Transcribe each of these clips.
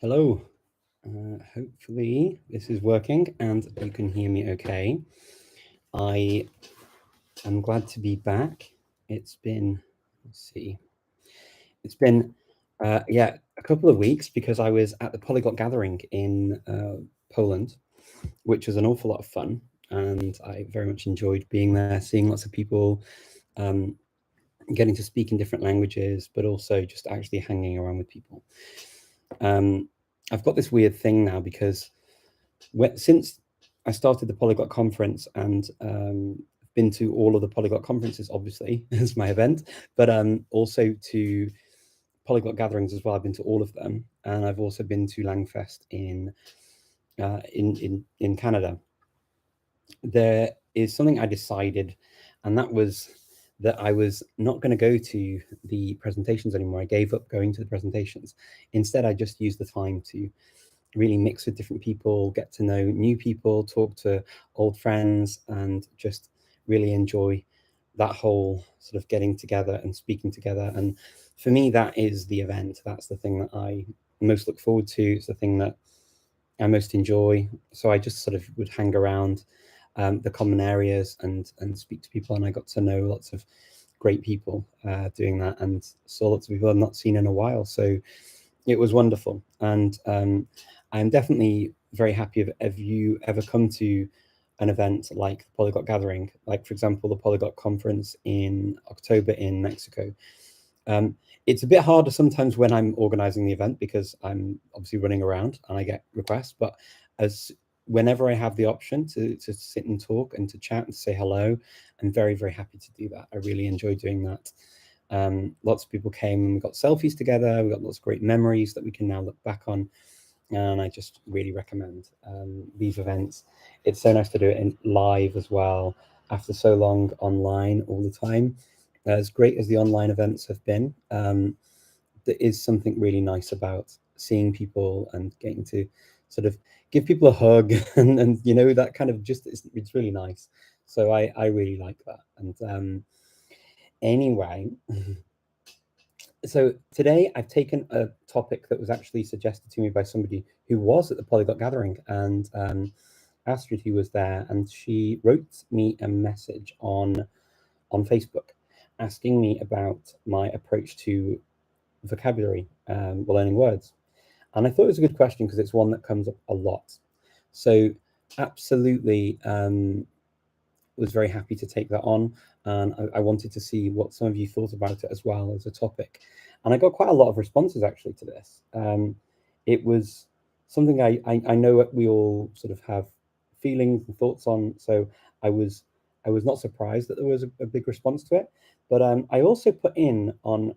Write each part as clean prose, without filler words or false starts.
Hello. Hopefully this is working and you can hear me okay. I am glad to be back. It's been, let's see, it's been, a couple of weeks because I was at the Polyglot Gathering in Poland, which was an awful lot of fun. And I very much enjoyed being there, seeing lots of people, um, getting to speak in different languages, but also just actually hanging around with people. I've got this weird thing now because since I started the Polyglot conference and been to all of the Polyglot conferences, obviously, as my event, but also to Polyglot gatherings as well. I've been to all of them, and I've also been to Langfest in Canada. There is something I decided, and that was that I was not going to go to the presentations anymore. I gave up going to the presentations. Instead, I just used the time to really mix with different people, get to know new people, talk to old friends, and just really enjoy that whole sort of getting together and speaking together. And for me, that is the event. That's the thing that I most look forward to. It's the thing that I most enjoy. So I just sort of would hang around the common areas and speak to people. And I got to know lots of great people doing that, and saw lots of people I've not seen in a while. So it was wonderful. And I'm definitely very happy if you ever come to an event like the Polyglot Gathering, like, for example, the Polyglot Conference in October in Mexico. It's a bit harder sometimes when I'm organizing the event because I'm obviously running around and I get requests, but whenever I have the option to sit and talk and to chat and say hello, I'm very, very happy to do that. I really enjoy doing that. Lots of people came and we got selfies together. We got lots of great memories that we can now look back on. And I just really recommend these events. It's so nice to do it in live as well after so long online all the time. As great as the online events have been, there is something really nice about seeing people and getting to sort of give people a hug and you know, that kind of just, it's really nice. So I really like that. And anyway, so today I've taken a topic that was actually suggested to me by somebody who was at the Polyglot Gathering, and Astrid, who was there, and she wrote me a message on Facebook asking me about my approach to vocabulary, learning words. And I thought it was a good question because it's one that comes up a lot. So absolutely was very happy to take that on. And I wanted to see what some of you thought about it as well as a topic. And I got quite a lot of responses actually to this. It was something I know we all sort of have feelings and thoughts on. So I was not surprised that there was a big response to it. But I also put in on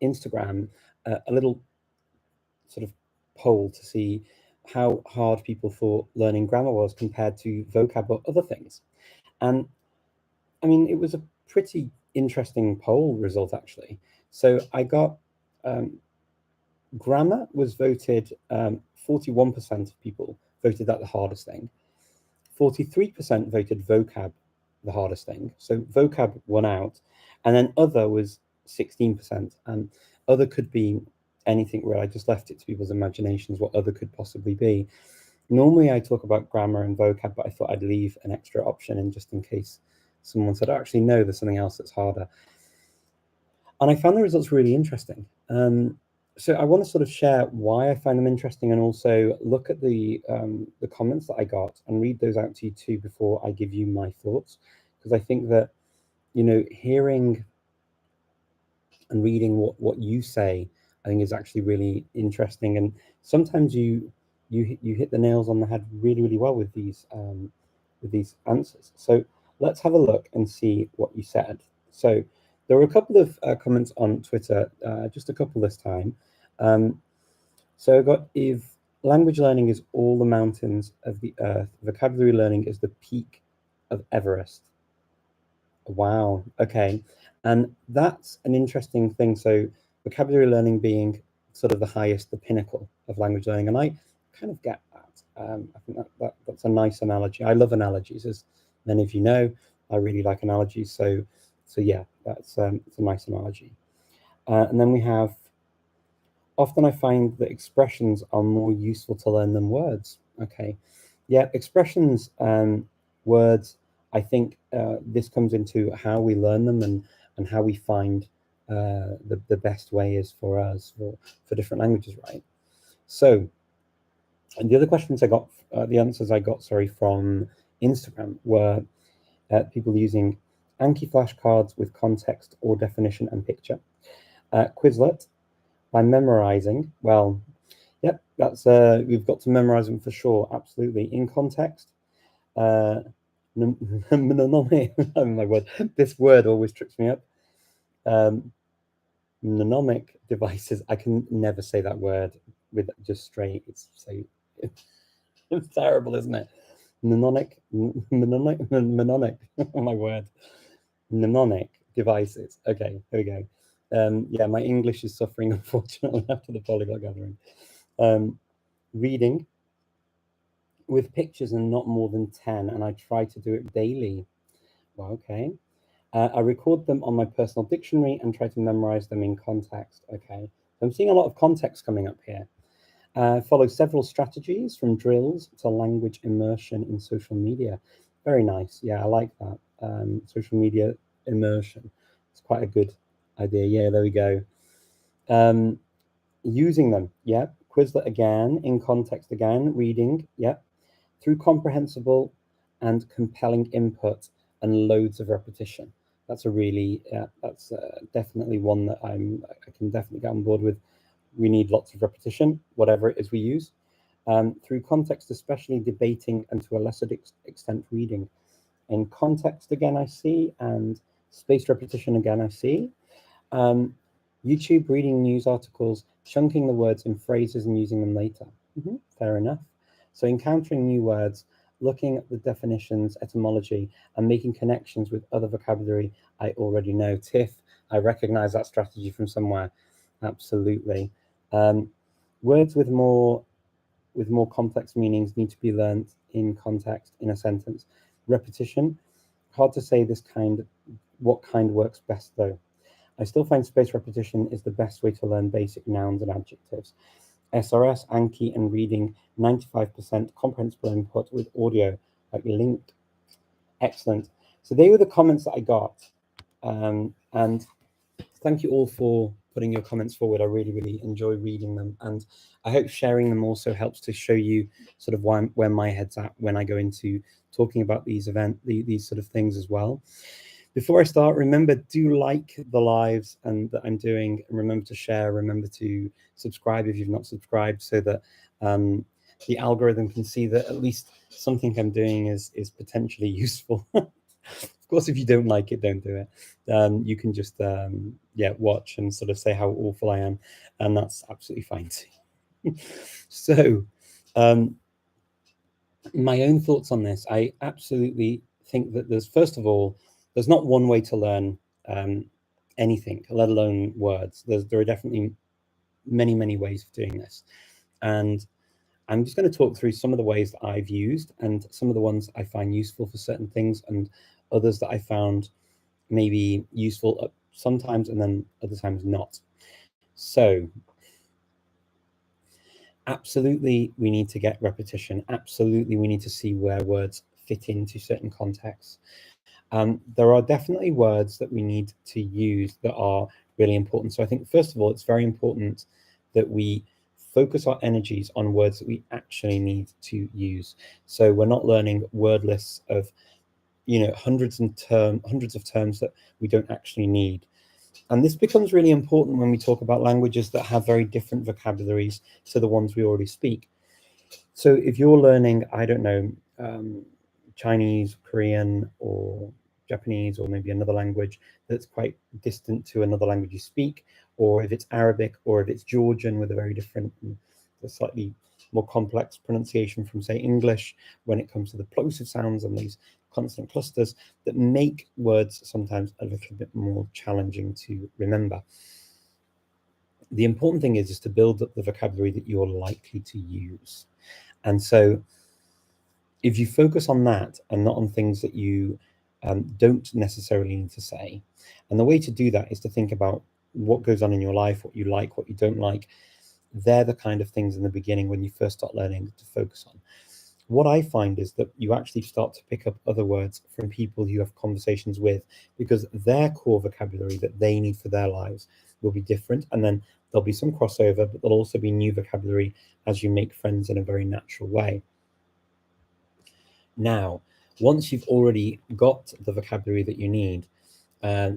Instagram a little sort of poll to see how hard people thought learning grammar was compared to vocab or other things. And I mean, it was a pretty interesting poll result, actually. So I got grammar was voted, 41% of people voted that the hardest thing. 43% voted vocab the hardest thing. So vocab won out. And then other was 16%. And other could be anything really. I just left it to people's imaginations what other could possibly be. Normally I talk about grammar and vocab, but I thought I'd leave an extra option in just in case someone said, oh, actually, no, there's something else that's harder. And I found the results really interesting. So I want to sort of share why I find them interesting, and also look at the comments that I got and read those out to you too before I give you my thoughts, because I think that, you know, hearing and reading what you say, I think is actually really interesting. And sometimes you hit the nails on the head really, really well with these answers. So let's have a look and see what you said. So there were a couple of comments on Twitter, just a couple this time. So I got, if language learning is all the mountains of the earth, vocabulary learning is the peak of Everest. Wow, okay. And that's an interesting thing. So vocabulary learning being sort of the highest, the pinnacle of language learning. And I kind of get that. I think that's a nice analogy. I love analogies, as many of you know. I really like analogies. So yeah, it's a nice analogy. And then we have Often I find that expressions are more useful to learn than words. Okay, yeah, expressions, words. I think this comes into how we learn them and how we find the best way is for us for different languages, right? So, and the other questions I got, the answers I got, sorry, from Instagram were people using Anki flashcards with context or definition and picture. Quizlet by memorizing. Well, yep, that's we've got to memorize them for sure. Absolutely, in context. Oh my word, this word always trips me up. Mnemonic devices. I can never say that word with just straight. It's so it's terrible, isn't it? Mnemonic. Oh my word. Mnemonic devices. Okay, here we go. Yeah, my English is suffering, unfortunately, after the polyglot gathering. Reading with pictures and not more than 10, and I try to do it daily. Well, okay. I record them on my personal dictionary and try to memorize them in context. Okay, so I'm seeing a lot of context coming up here. Follow several strategies from drills to language immersion in social media. Very nice. Yeah, I like that. Social media immersion. It's quite a good idea. Yeah, there we go. Using them. Yeah. Quizlet again, in context again, reading. Yeah. Through comprehensible and compelling input and loads of repetition. That's a really, that's definitely one that I can definitely get on board with. We need lots of repetition, whatever it is we use. Through context, especially debating and to a lesser extent reading. In context again, I see, and spaced repetition again, I see. YouTube, reading news articles, chunking the words in phrases and using them later. Fair enough. So encountering new words, looking at the definitions, etymology, and making connections with other vocabulary I already know. Tiff, I recognize that strategy from somewhere. Absolutely. Words with more complex meanings need to be learnt in context in a sentence. Repetition, hard to say what kind works best though. I still find spaced repetition is the best way to learn basic nouns and adjectives. SRS, Anki, and reading 95% comprehensible input with audio, like linked. Excellent. So they were the comments that I got. And thank you all for putting your comments forward. I really, really enjoy reading them. And I hope sharing them also helps to show you sort of where my head's at when I go into talking about these sort of things as well. Before I start, remember, do like the lives and that I'm doing, and remember to share, remember to subscribe if you've not subscribed, so that the algorithm can see that at least something I'm doing is potentially useful. Of course, if you don't like it, don't do it. You can just watch and sort of say how awful I am, and that's absolutely fine too. So my own thoughts on this, I absolutely think that there's not one way to learn anything, let alone words. There are definitely many, many ways of doing this. And I'm just going to talk through some of the ways that I've used and some of the ones I find useful for certain things and others that I found maybe useful sometimes and then other times not. So absolutely, we need to get repetition. Absolutely, we need to see where words fit into certain contexts. There are definitely words that we need to use that are really important. So I think, first of all, it's very important that we focus our energies on words that we actually need to use. So we're not learning word lists of, hundreds of terms that we don't actually need. And this becomes really important when we talk about languages that have very different vocabularies to the ones we already speak. So if you're learning, I don't know, Chinese, Korean, or Japanese, or maybe another language that's quite distant to another language you speak, or if it's Arabic, or if it's Georgian with a very different, slightly more complex pronunciation from, say, English, when it comes to the plosive sounds and these consonant clusters that make words sometimes a little bit more challenging to remember. The important thing is to build up the vocabulary that you're likely to use. And so if you focus on that and not on things that you don't necessarily need to say, and the way to do that is to think about what goes on in your life, what you like, what you don't like, they're the kind of things in the beginning when you first start learning to focus on. What I find is that you actually start to pick up other words from people you have conversations with, because their core vocabulary that they need for their lives will be different. And then there'll be some crossover, but there'll also be new vocabulary as you make friends in a very natural way. Now, once you've already got the vocabulary that you need,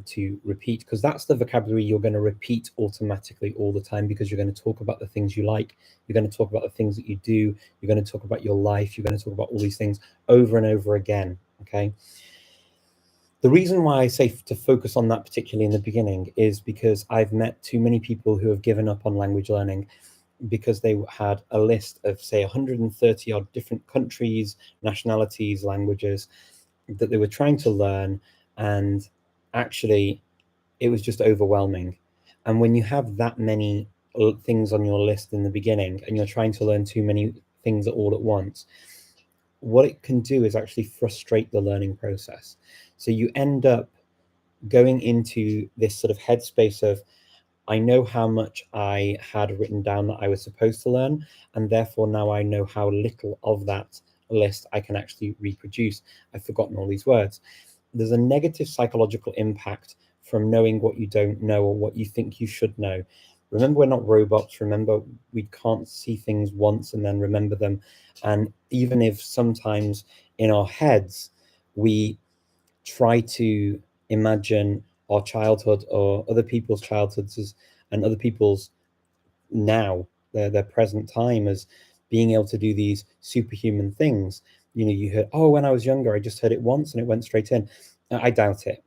to repeat, because that's the vocabulary you're going to repeat automatically all the time, because you're going to talk about the things you like, you're going to talk about the things that you do, you're going to talk about your life, you're going to talk about all these things over and over again. Okay, the reason why I say to focus on that particularly in the beginning is because I've met too many people who have given up on language learning because they had a list of, say, 130 odd different countries, nationalities, languages that they were trying to learn, and actually it was just overwhelming. And when you have that many things on your list in the beginning and you're trying to learn too many things all at once, what it can do is actually frustrate the learning process. So you end up going into this sort of headspace of, I know how much I had written down that I was supposed to learn, and therefore now I know how little of that list I can actually reproduce. I've forgotten all these words. There's a negative psychological impact from knowing what you don't know or what you think you should know. Remember, we're not robots. Remember, we can't see things once and then remember them. And even if sometimes in our heads we try to imagine our childhood or other people's childhoods and other people's now, their present time, as being able to do these superhuman things. You know, you heard, oh, when I was younger, I just heard it once and it went straight in. I doubt it.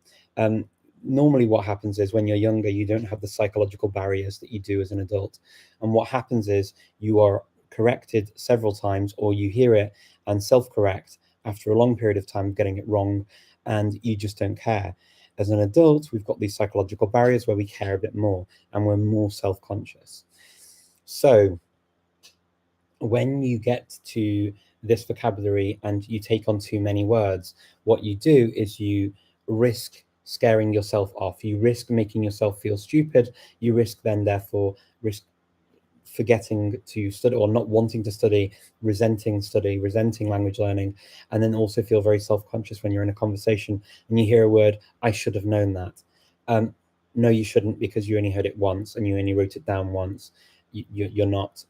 Normally what happens is when you're younger, you don't have the psychological barriers that you do as an adult. And what happens is you are corrected several times, or you hear it and self-correct after a long period of time of getting it wrong, and you just don't care. As an adult, we've got these psychological barriers where we care a bit more and we're more self-conscious. So when you get to this vocabulary and you take on too many words, what you do is you risk scaring yourself off. You risk making yourself feel stupid. You risk then, therefore, risk forgetting to study or not wanting to study, resenting language learning, and then also feel very self-conscious when you're in a conversation and you hear a word, I should have known that. No, you shouldn't, because you only heard it once and you only wrote it down once. You're not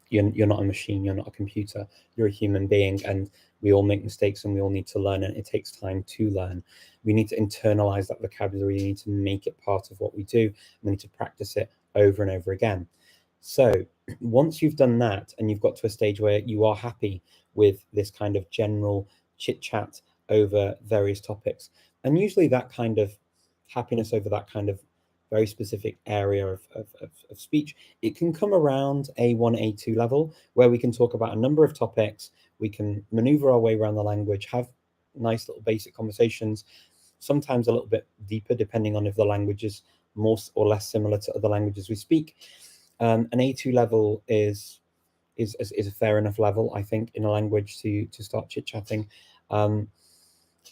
you're not a machine, you're not a computer, you're a human being, and we all make mistakes and we all need to learn, and it takes time to learn. We need to internalize that vocabulary, we need to make it part of what we do, and we need to practice it over and over again. So once you've done that and you've got to a stage where you are happy with this kind of general chit chat over various topics, and usually that kind of happiness over that kind of very specific area of speech, it can come around A1, A2 level, where we can talk about a number of topics, we can maneuver our way around the language, have nice little basic conversations, sometimes a little bit deeper depending on if the language is more or less similar to other languages we speak. An A2 level is a fair enough level, I think, in a language to start chit-chatting. And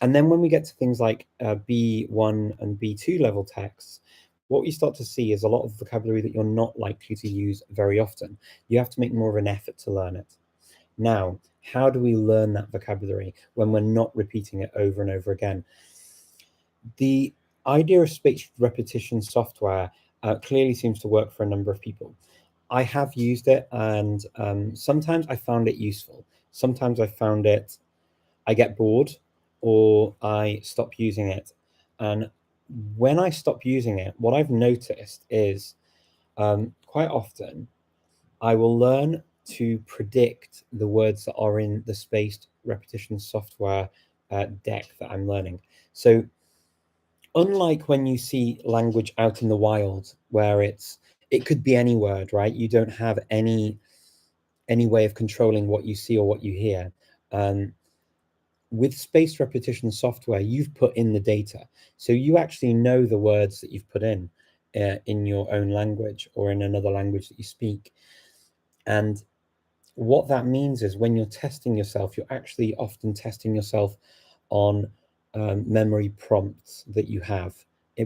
then when we get to things like B1 and B2 level texts, what you start to see is a lot of vocabulary that you're not likely to use very often. You have to make more of an effort to learn it. Now, how do we learn that vocabulary when we're not repeating it over and over again? The idea of spaced repetition software clearly seems to work for a number of people. I have used it, and sometimes I found it useful. Sometimes I found it, I get bored or I stop using it. And when I stop using it, what I've noticed is quite often I will learn to predict the words that are in the spaced repetition software deck that I'm learning. So unlike when you see language out in the wild, where it could be any word, right? You don't have any way of controlling what you see or what you hear. With spaced repetition software, you've put in the data, so you actually know the words that you've put in your own language or in another language that you speak. And what that means is when you're testing yourself, you're actually often testing yourself on memory prompts that you have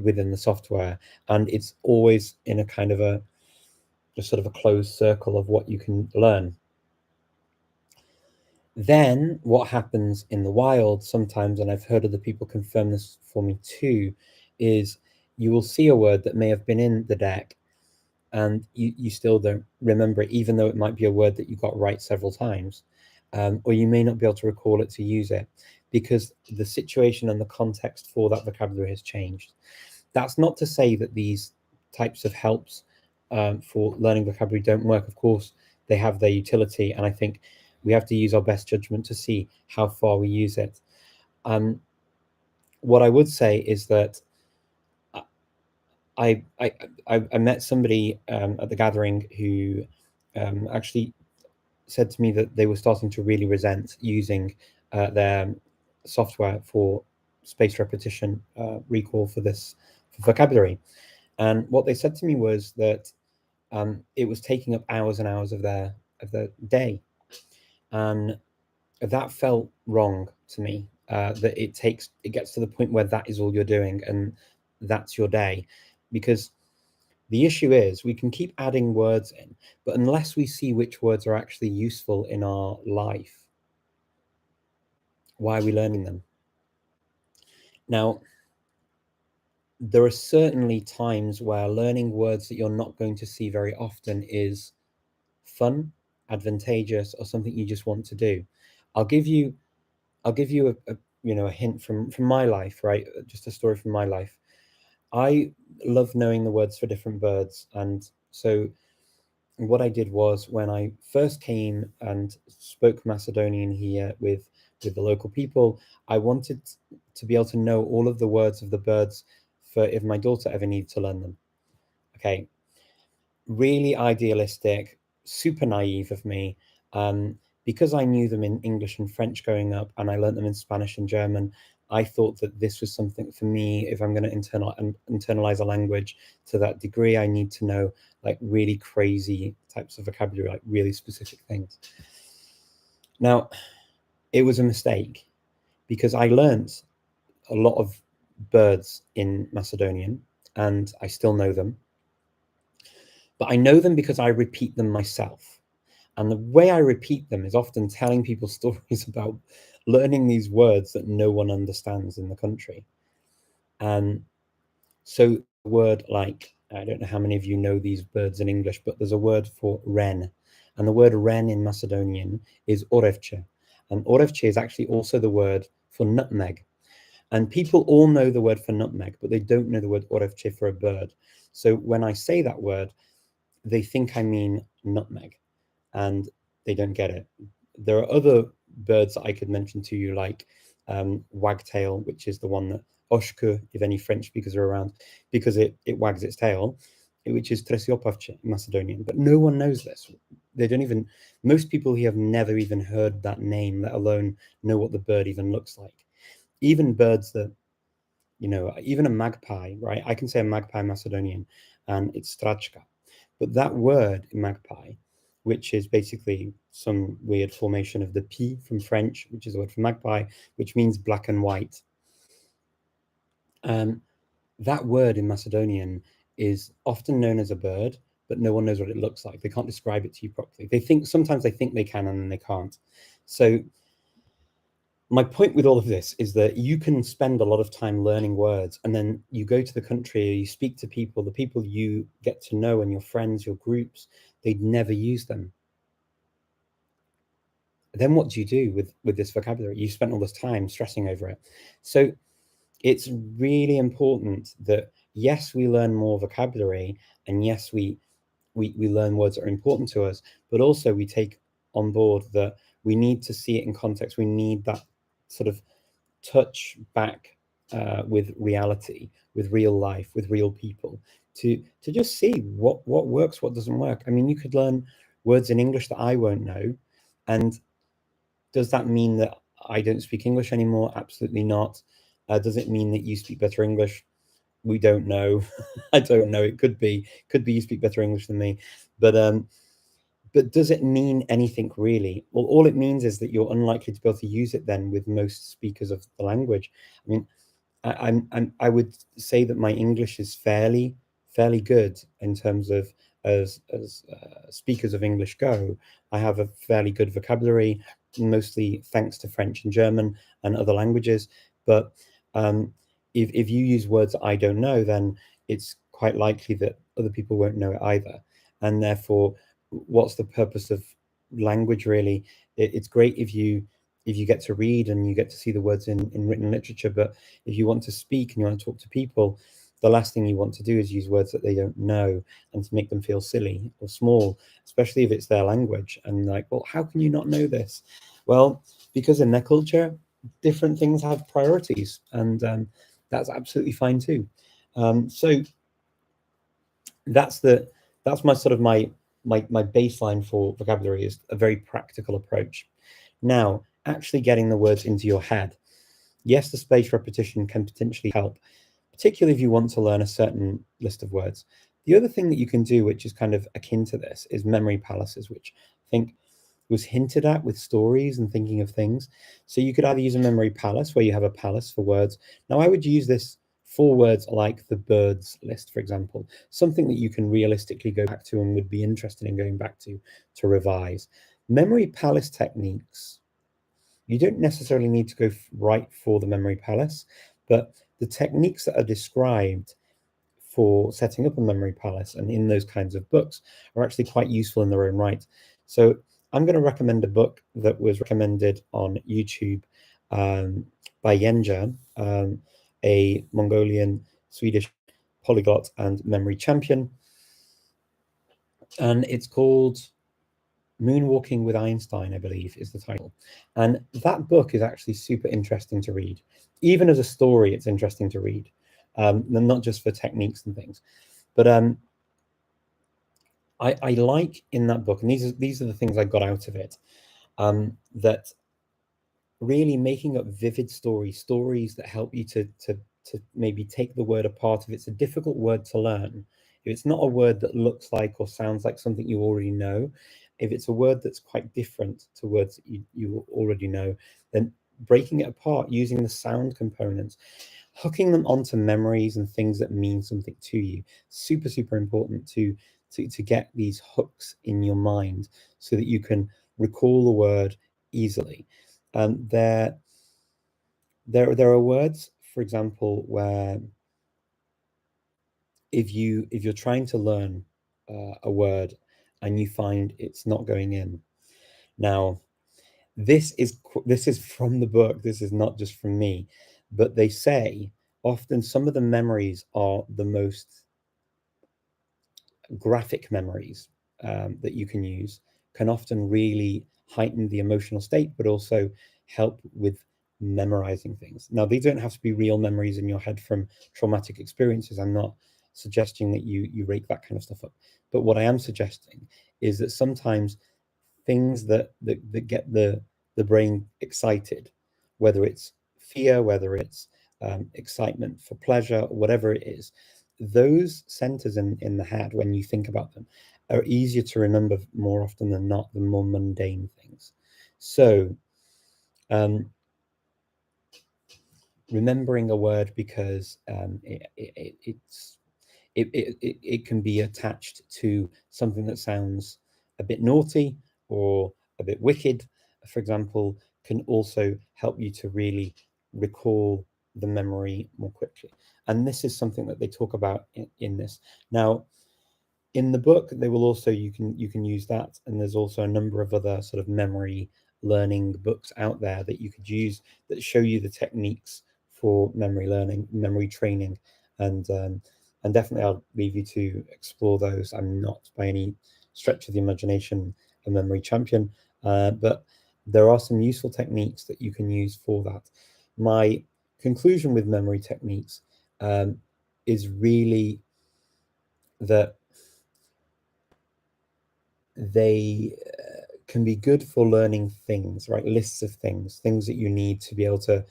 within the software, and it's always in a kind of a just sort of a closed circle of what you can learn. Then what happens in the wild sometimes, and I've heard other people confirm this for me too, is you will see a word that may have been in the deck and you still don't remember it, even though it might be a word that you got right several times. Or you may not be able to recall it to use it because the situation and the context for that vocabulary has changed. That's not to say that these types of helps for learning vocabulary don't work. Of course, they have their utility, and I think we have to use our best judgment to see how far we use it. What I would say is that I met somebody at the gathering who actually said to me that they were starting to really resent using their software for spaced repetition recall for this for vocabulary. And what they said to me was that it was taking up hours and hours of their day, and that felt wrong to me. That it gets to the point where that is all you're doing, and that's your day, because the issue is we can keep adding words in, but unless we see which words are actually useful in our life, why are we learning them? Now, there are certainly times where learning words that you're not going to see very often is fun, advantageous, or something you just want to do. I'll give you a hint from my life, right? Just a story from my life. I love knowing the words for different birds, and so what I did was when I first came and spoke Macedonian here with the local people, I wanted to be able to know all of the words of the birds for if my daughter ever needed to learn them. Okay, really idealistic, super naive of me. Because I knew them in English and French growing up, and I learned them in Spanish and German, I thought that this was something for me. If I'm going to internalize a language to that degree, I need to know like really crazy types of vocabulary, like really specific things. Now, it was a mistake because I learned a lot of birds in Macedonian, and I still know them. But I know them because I repeat them myself. And the way I repeat them is often telling people stories about learning these words that no one understands in the country. And so a word like, I don't know how many of you know these birds in English, but there's a word for wren. And the word wren in Macedonian is orevce. And orevce is actually also the word for nutmeg. And people all know the word for nutmeg, but they don't know the word orevce for a bird. So when I say that word, they think I mean nutmeg, and they don't get it. There are other birds that I could mention to you, like wagtail, which is the one that oshku, if any French speakers are around, because it wags its tail, which is tresiopavce in Macedonian. But no one knows this. They don't even, most people here have never even heard that name, let alone know what the bird even looks like. Even birds that, even a magpie, right? I can say a magpie Macedonian, and it's strachka. But that word in magpie, which is basically some weird formation of the P from French, which is a word for magpie, which means black and white. That word in Macedonian is often known as a bird, but no one knows what it looks like. They can't describe it to you properly. Sometimes they think they can, and then they can't. So my point with all of this is that you can spend a lot of time learning words, and then you go to the country, you speak to people, the people you get to know and your friends, your groups, they'd never use them. Then what do you do with this vocabulary? You spent all this time stressing over it. So it's really important that, yes, we learn more vocabulary, and yes, we learn words that are important to us, but also we take on board that we need to see it in context. We need that sort of touch back with reality, with real life, with real people, to just see what works, what doesn't work. I mean, you could learn words in English that I won't know, and does that mean that I don't speak English anymore? Absolutely not. Does it mean that you speak better English? We don't know. I don't know. It could be you speak better English than me, but does it mean anything really? Well, all it means is that you're unlikely to be able to use it then with most speakers of the language. I mean, I would say that my English is fairly good in terms of as speakers of English go, I have a fairly good vocabulary, mostly thanks to French and German and other languages. But if you use words that I don't know, then it's quite likely that other people won't know it either. And therefore, what's the purpose of language really? It's great if you get to read and you get to see the words in written literature, but if you want to speak and you want to talk to people, the last thing you want to do is use words that they don't know and to make them feel silly or small, especially if it's their language. And like, well, how can you not know this? Well, because in their culture, different things have priorities, and that's absolutely fine too. So that's my sort of my baseline for vocabulary, is a very practical approach. Now, actually getting the words into your head. Yes, the spaced repetition can potentially help, particularly if you want to learn a certain list of words. The other thing that you can do, which is kind of akin to this, is memory palaces, which I think was hinted at with stories and thinking of things. So you could either use a memory palace where you have a palace for words. Now, I would use this for words like the birds list, for example, something that you can realistically go back to and would be interested in going back to revise. Memory palace techniques, you don't necessarily need to go right for the memory palace, but the techniques that are described for setting up a memory palace and in those kinds of books are actually quite useful in their own right. So I'm going to recommend a book that was recommended on YouTube by Yenja, a Mongolian Swedish polyglot and memory champion. And it's called Moonwalking with Einstein, I believe, is the title. And that book is actually super interesting to read. Even as a story, it's interesting to read, not just for techniques and things. But I like in that book, and these are the things I got out of it, that really making up vivid stories that help you to maybe take the word apart. If it's a difficult word to learn, if it's not a word that looks like or sounds like something you already know, if it's a word that's quite different to words that you already know, then breaking it apart using the sound components, hooking them onto memories and things that mean something to you, super important to get these hooks in your mind so that you can recall the word easily. There are words, for example, where if you're trying to learn a word and you find it's not going in. Now, this is from the book. This is not just from me, but they say often some of the memories are the most graphic memories that you can use, can often really heighten the emotional state, but also help with memorizing things. Now, these don't have to be real memories in your head from traumatic experiences. I'm not suggesting that you rake that kind of stuff up. But what I am suggesting is that sometimes things that get the brain excited, whether it's fear, whether it's excitement for pleasure, or whatever it is, those centers in the head, when you think about them, are easier to remember more often than not than more mundane things. So remembering a word because it can be attached to something that sounds a bit naughty or a bit wicked, for example, can also help you to really recall the memory more quickly. And this is something that they talk about in this. Now, in the book, they will also, you can use that, and there's also a number of other sort of memory learning books out there that you could use that show you the techniques for memory learning, memory training, and definitely I'll leave you to explore those. I'm not by any stretch of the imagination a memory champion, but there are some useful techniques that you can use for that. My conclusion with memory techniques is really that they can be good for learning things, right? Lists of things that you need to be able to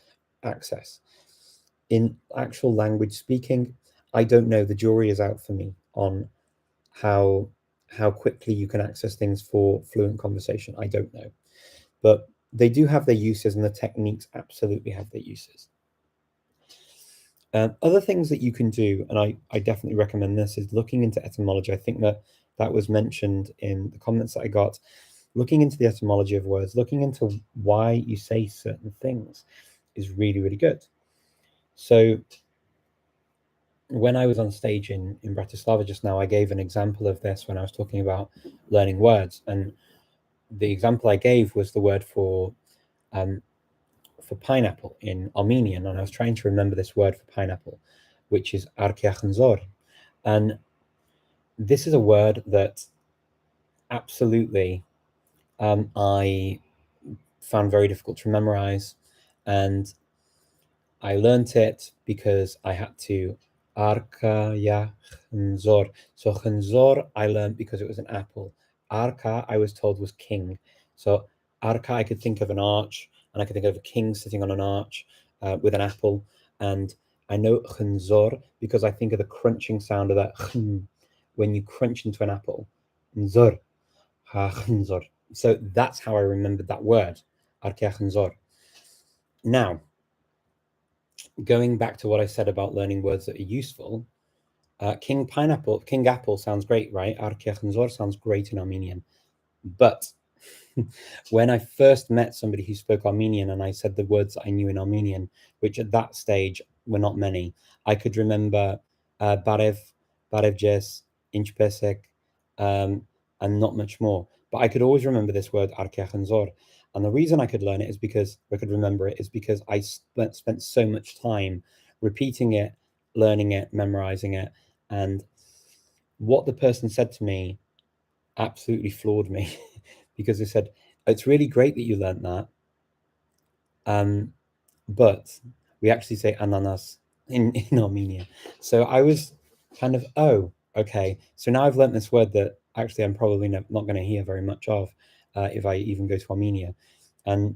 access. In actual language speaking, I don't know. The jury is out for me on how quickly you can access things for fluent conversation. I don't know. But they do have their uses, and the techniques absolutely have their uses. Other things that you can do, and I definitely recommend this, is looking into etymology. I think that that was mentioned in the comments that I got, looking into the etymology of words, looking into why you say certain things is really, really good. So when I was on stage in Bratislava just now, I gave an example of this when I was talking about learning words. And the example I gave was the word for pineapple in Armenian. And I was trying to remember this word for pineapple, which is arkeachenzor. And this is a word that absolutely I found very difficult to memorize. And I learned it because I had to arka ya khnzor. So khnzor I learned because it was an apple. Arka I was told was king. So arka I could think of an arch, and I could think of a king sitting on an arch with an apple. And I know khnzor because I think of the crunching sound of that khn when you crunch into an apple. Nzor, ha khnzor. So that's how I remembered that word, arka khnzor. Now, going back to what I said about learning words that are useful, King Apple sounds great, right? Arkeachenzor sounds great in Armenian. But when I first met somebody who spoke Armenian and I said the words I knew in Armenian, which at that stage were not many, I could remember Barev, Barevjes, Inchpesek, and not much more. But I could always remember this word Arkeachenzor. And the reason I could learn it is because I could remember it is because I spent so much time repeating it, learning it, memorizing it. And what the person said to me absolutely floored me because they said, it's really great that you learned that. But we actually say ananas in Armenia. So I was kind of, oh, okay. So now I've learned this word that actually I'm probably not going to hear very much of if I even go to Armenia. And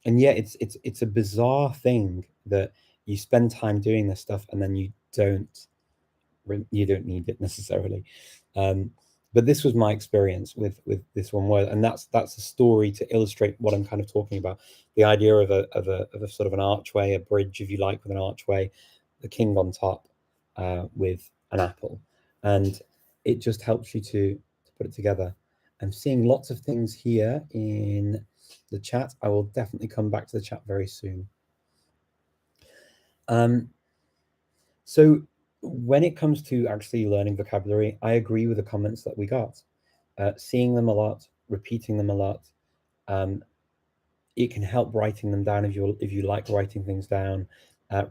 yeah, it's a bizarre thing that you spend time doing this stuff and then you don't need it necessarily. But this was my experience with this one word, and that's a story to illustrate what I'm kind of talking about. The idea of a sort of an archway, a bridge, if you like, with an archway, the king on top with an apple, and it just helps you to put it together. I'm seeing lots of things here in the chat. I will definitely come back to the chat very soon. So when it comes to actually learning vocabulary, I agree with the comments that we got. Seeing them a lot, repeating them a lot, it can help writing them down if you like writing things down,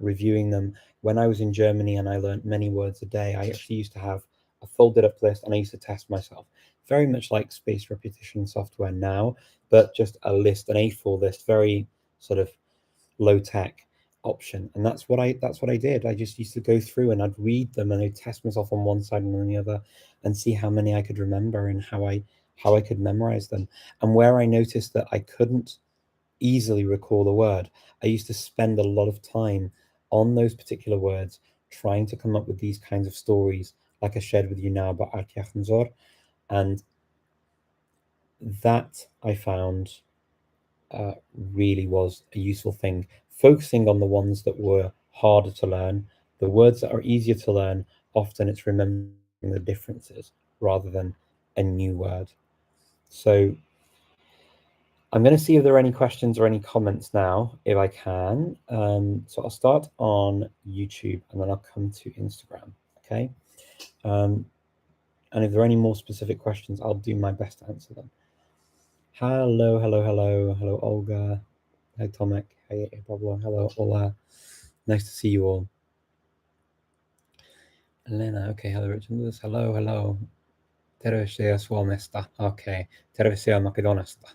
reviewing them. When I was in Germany and I learned many words a day, I actually used to have a folded up list and I used to test myself, very much like spaced repetition software now, but just a list, an A4 list, very sort of low tech option. And that's what I did. I just used to go through and I'd read them and I'd test myself on one side and on the other and see how many I could remember and how I could memorize them. And where I noticed that I couldn't easily recall a word, I used to spend a lot of time on those particular words trying to come up with these kinds of stories like I shared with you now about Arkeachenzor. And that I found really was a useful thing, focusing on the ones that were harder to learn. The words that are easier to learn, often it's remembering the differences rather than a new word. So I'm going to see if there are any questions or any comments now, if I can. So I'll start on YouTube and then I'll come to Instagram, okay? And if there are any more specific questions, I'll do my best to answer them. Hello, Olga. Hi, Tomek. Hey, Pablo. Hello, Ola. Nice to see you all. Elena, okay, hello, Richard. Hello. Tervetuloa Suomesta. Okay, tervetuloa Makedonasta.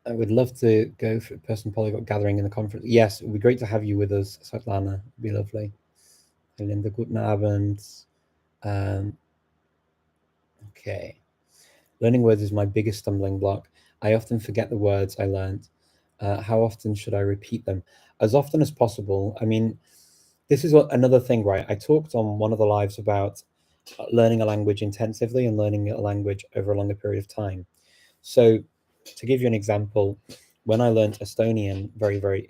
I would love to go for a person polyglot gathering in the conference. Yes, it would be great to have you with us, Svetlana. It'd be lovely. Linda, guten Abend. Okay. Learning words is my biggest stumbling block. I often forget the words I learned. How often should I repeat them? As often as possible. I mean, this is another thing, right? I talked on one of the lives about learning a language intensively and learning a language over a longer period of time. So to give you an example, when I learned Estonian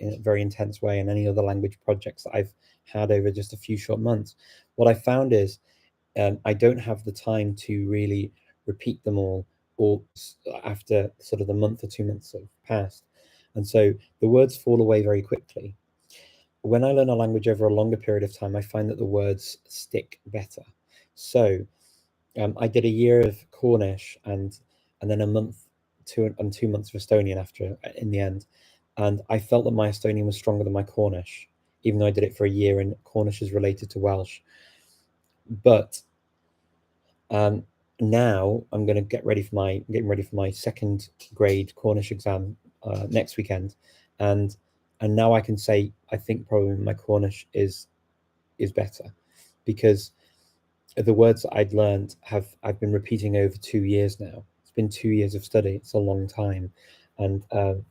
in a very intense way, and any other language projects that I've had over just a few short months, what I found is I don't have the time to really repeat them all, or after sort of the month or 2 months have passed. And so the words fall away very quickly. When I learn a language over a longer period of time, I find that the words stick better. So I did a year of Cornish and then a month, 2 months of Estonian after in the end, and I felt that my Estonian was stronger than my Cornish, even though I did it for a year. And Cornish is related to Welsh, but now I'm going to getting ready for my second grade Cornish exam next weekend, and now I can say I think probably my Cornish is better, because the words that I'd learned I've been repeating over 2 years now. It's been 2 years of study. It's a long time, and the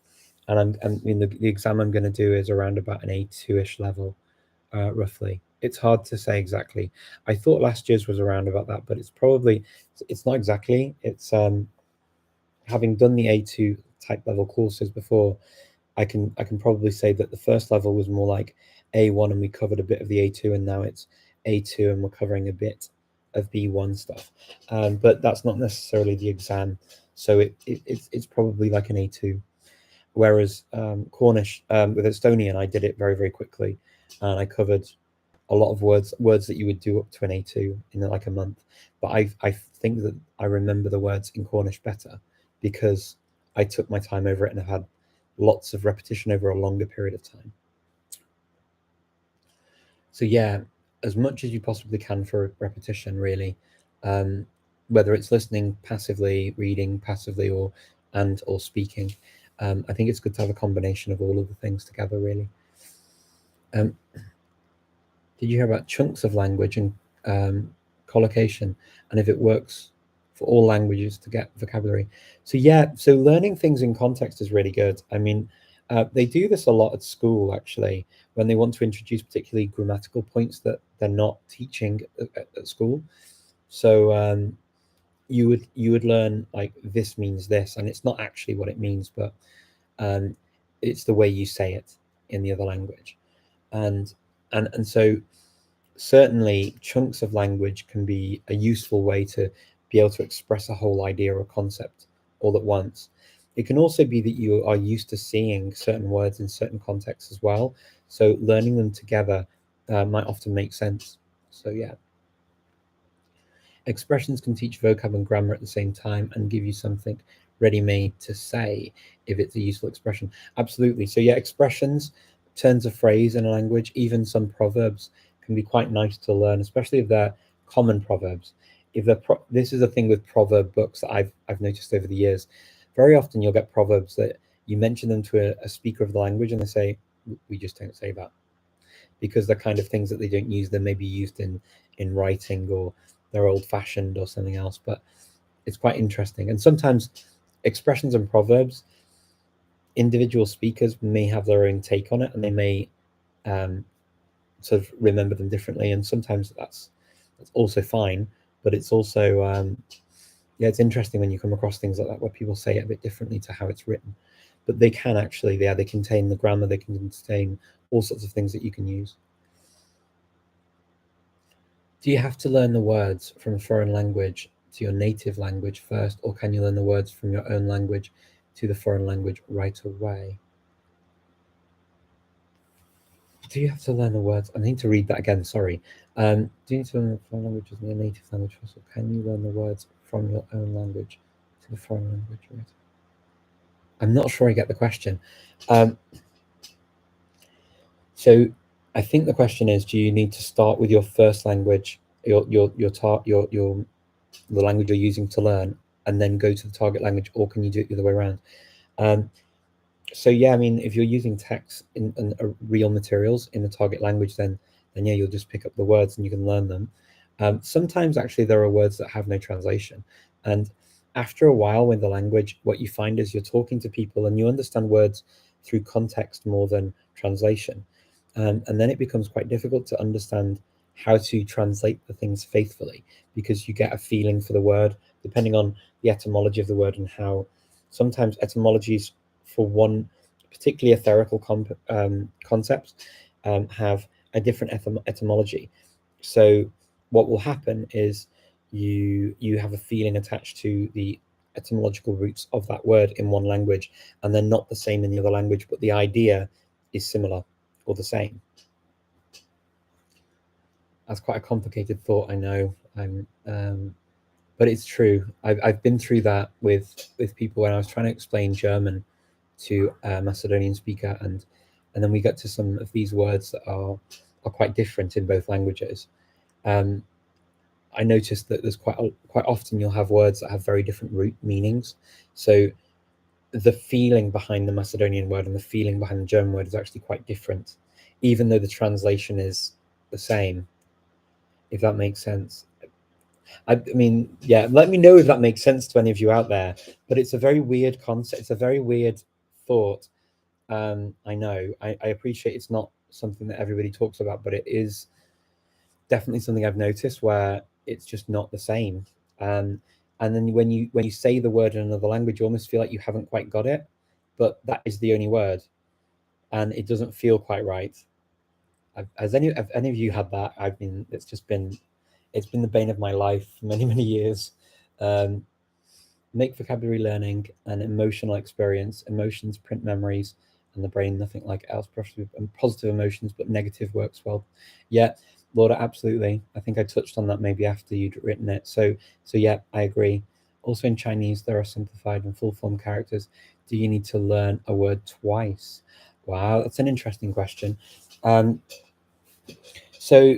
exam I'm going to do is around about an A2-ish level, roughly. It's hard to say exactly. I thought last year's was around about that, but it's not exactly. It's having done the A2 type level courses before, I can probably say that the first level was more like A1 and we covered a bit of the A2, and now it's A2 and we're covering a bit of B1 stuff. But that's not necessarily the exam, so it's probably like an A2. Whereas Cornish, with Estonian, I did it very, very quickly, and I covered a lot of words that you would do up to an A2 in like a month. But I think that I remember the words in Cornish better because I took my time over it and I've had lots of repetition over a longer period of time. So yeah, as much as you possibly can for repetition, really, whether it's listening passively, reading passively, or speaking. I think it's good to have a combination of all of the things together, really. Did you hear about chunks of language and collocation, and if it works for all languages to get vocabulary? So yeah, so learning things in context is really good. I mean, they do this a lot at school, actually, when they want to introduce particularly grammatical points that they're not teaching at school. So you would learn like this means this, and it's not actually what it means, but it's the way you say it in the other language, and so certainly chunks of language can be a useful way to be able to express a whole idea or concept all at once. It can also be that you are used to seeing certain words in certain contexts as well, so learning them together might often make sense. So yeah, expressions can teach vocab and grammar at the same time and give you something ready-made to say if it's a useful expression. Absolutely. So yeah, expressions, turns of phrase in a language, even some proverbs can be quite nice to learn, especially if they're common proverbs. If they're this is a thing with proverb books that I've noticed over the years. Very often you'll get proverbs that you mention them to a speaker of the language and they say, we just don't say that, because they're kind of things that they don't use. They may be used in writing, or they're old-fashioned or something else. But it's quite interesting. And sometimes expressions and proverbs, individual speakers may have their own take on it, and they may sort of remember them differently. And sometimes that's also fine. But it's also yeah, it's interesting when you come across things like that where people say it a bit differently to how it's written. But they can actually, they contain the grammar, they can contain all sorts of things that you can use. Do you have to learn the words from a foreign language to your native language first, or can you learn the words from your own language to the foreign language right away? Do you have to learn the words? I need to read that again, sorry. Do you need to learn the foreign language as your native language first, or can you learn the words from your own language to the foreign language right away? I'm not sure I get the question. So I think the question is, do you need to start with your first language, the language you're using to learn, and then go to the target language, or can you do it the other way around? So yeah, I mean, if you're using text and real materials in the target language, then yeah, you'll just pick up the words and you can learn them. Sometimes actually there are words that have no translation, and after a while with the language, what you find is you're talking to people and you understand words through context more than translation. And then it becomes quite difficult to understand how to translate the things faithfully, because you get a feeling for the word depending on the etymology of the word, and how sometimes etymologies for one particularly etherical concept have a different etymology. So what will happen is you have a feeling attached to the etymological roots of that word in one language, and they're not the same in the other language, but the idea is similar or the same. That's quite a complicated thought, I know. But it's true. I've been through that with people when I was trying to explain German to a Macedonian speaker, and then we get to some of these words that are quite different in both languages. I noticed that there's quite often you'll have words that have very different root meanings. So the feeling behind the Macedonian word and the feeling behind the German word is actually quite different, even though the translation is the same, if that makes sense. I mean, yeah, let me know if that makes sense to any of you out there, but it's a very weird concept. It's a very weird thought. I know, I appreciate it's not something that everybody talks about, but it is definitely something I've noticed where it's just not the same. And then when you say the word in another language, you almost feel like you haven't quite got it, but that is the only word, and it doesn't feel quite right. Have any of you had that? It's been the bane of my life for many years. Make vocabulary learning an emotional experience. Emotions print memories, and the brain nothing like else. Positive emotions, but negative works well. Yeah, Laura, absolutely. I think I touched on that maybe after you'd written it. So yeah, I agree. Also in Chinese, there are simplified and full form characters. Do you need to learn a word twice? Wow, that's an interesting question. So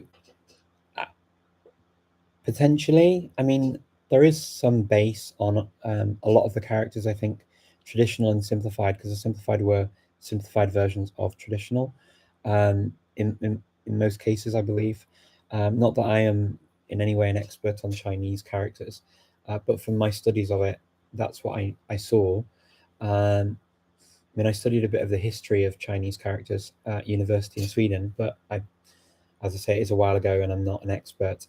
potentially, I mean, there is some base on a lot of the characters, I think, traditional and simplified, because the simplified were simplified versions of traditional in most cases, I believe. Not that I am in any way an expert on Chinese characters, but from my studies of it, that's what I saw. I mean, I studied a bit of the history of Chinese characters at university in Sweden, but as I say, it's a while ago, and I'm not an expert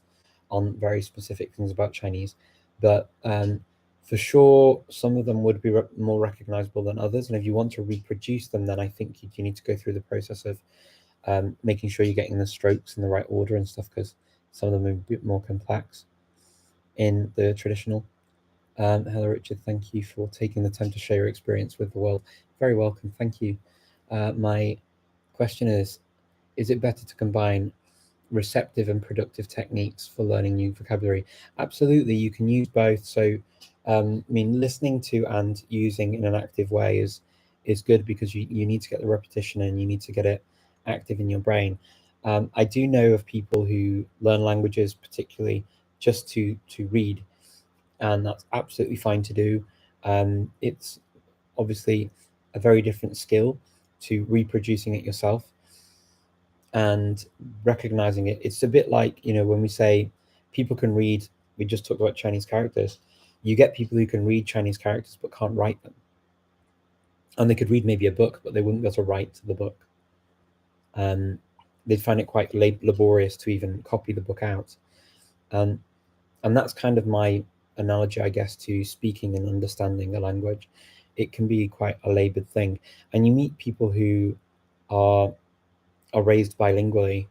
on very specific things about Chinese. But for sure, some of them would be more recognizable than others. And if you want to reproduce them, then I think you need to go through the process of making sure you're getting the strokes in the right order and stuff, because some of them are a bit more complex in the traditional. Hello, Richard. Thank you for taking the time to share your experience with the world. Very welcome. Thank you. My question is it better to combine receptive and productive techniques for learning new vocabulary? Absolutely, you can use both. So, I mean, listening to and using in an active way is good, because you need to get the repetition and you need to get it active in your brain. I do know of people who learn languages particularly just to read, and that's absolutely fine to do. It's obviously a very different skill to reproducing it yourself and recognizing it. It's a bit like, you know, when we say people can read, we just talked about Chinese characters. You get people who can read Chinese characters but can't write them. And they could read maybe a book, but they wouldn't be able to write the book. They'd find it quite laborious to even copy the book out. And that's kind of my analogy, I guess, to speaking and understanding a language. It can be quite a labored thing. And you meet people who are raised bilingually,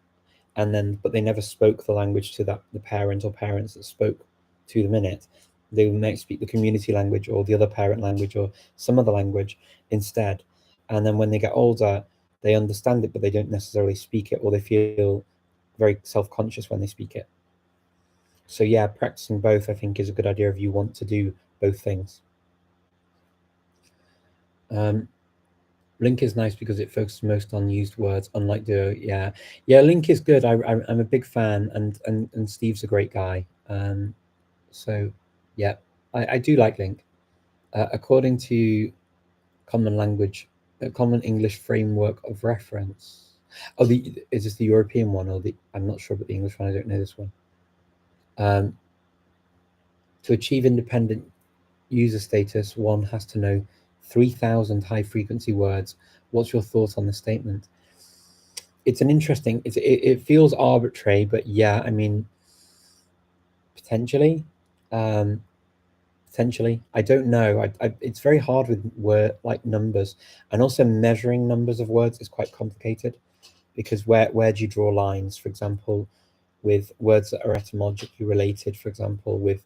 but they never spoke the language to the parent or parents that spoke to them in it. They might speak the community language or the other parent language or some other language instead. And then when they get older, they understand it, but they don't necessarily speak it, or they feel very self-conscious when they speak it. So yeah, practicing both, I think, is a good idea if you want to do both things. Link is nice because it focuses most on used words, unlike Duo. Yeah, Link is good. I'm a big fan, and Steve's a great guy. So yeah, I do like Link. According to Common English Framework of Reference. Oh, is this the European one, or I'm not sure about the English one. I don't know this one. To achieve independent user status, one has to know 3,000 high-frequency words. What's your thoughts on the statement? It's an interesting. It feels arbitrary, but yeah, I mean, potentially. Potentially, I don't know. It's very hard with like numbers, and also measuring numbers of words is quite complicated, because where do you draw lines? For example, with words that are etymologically related, for example, with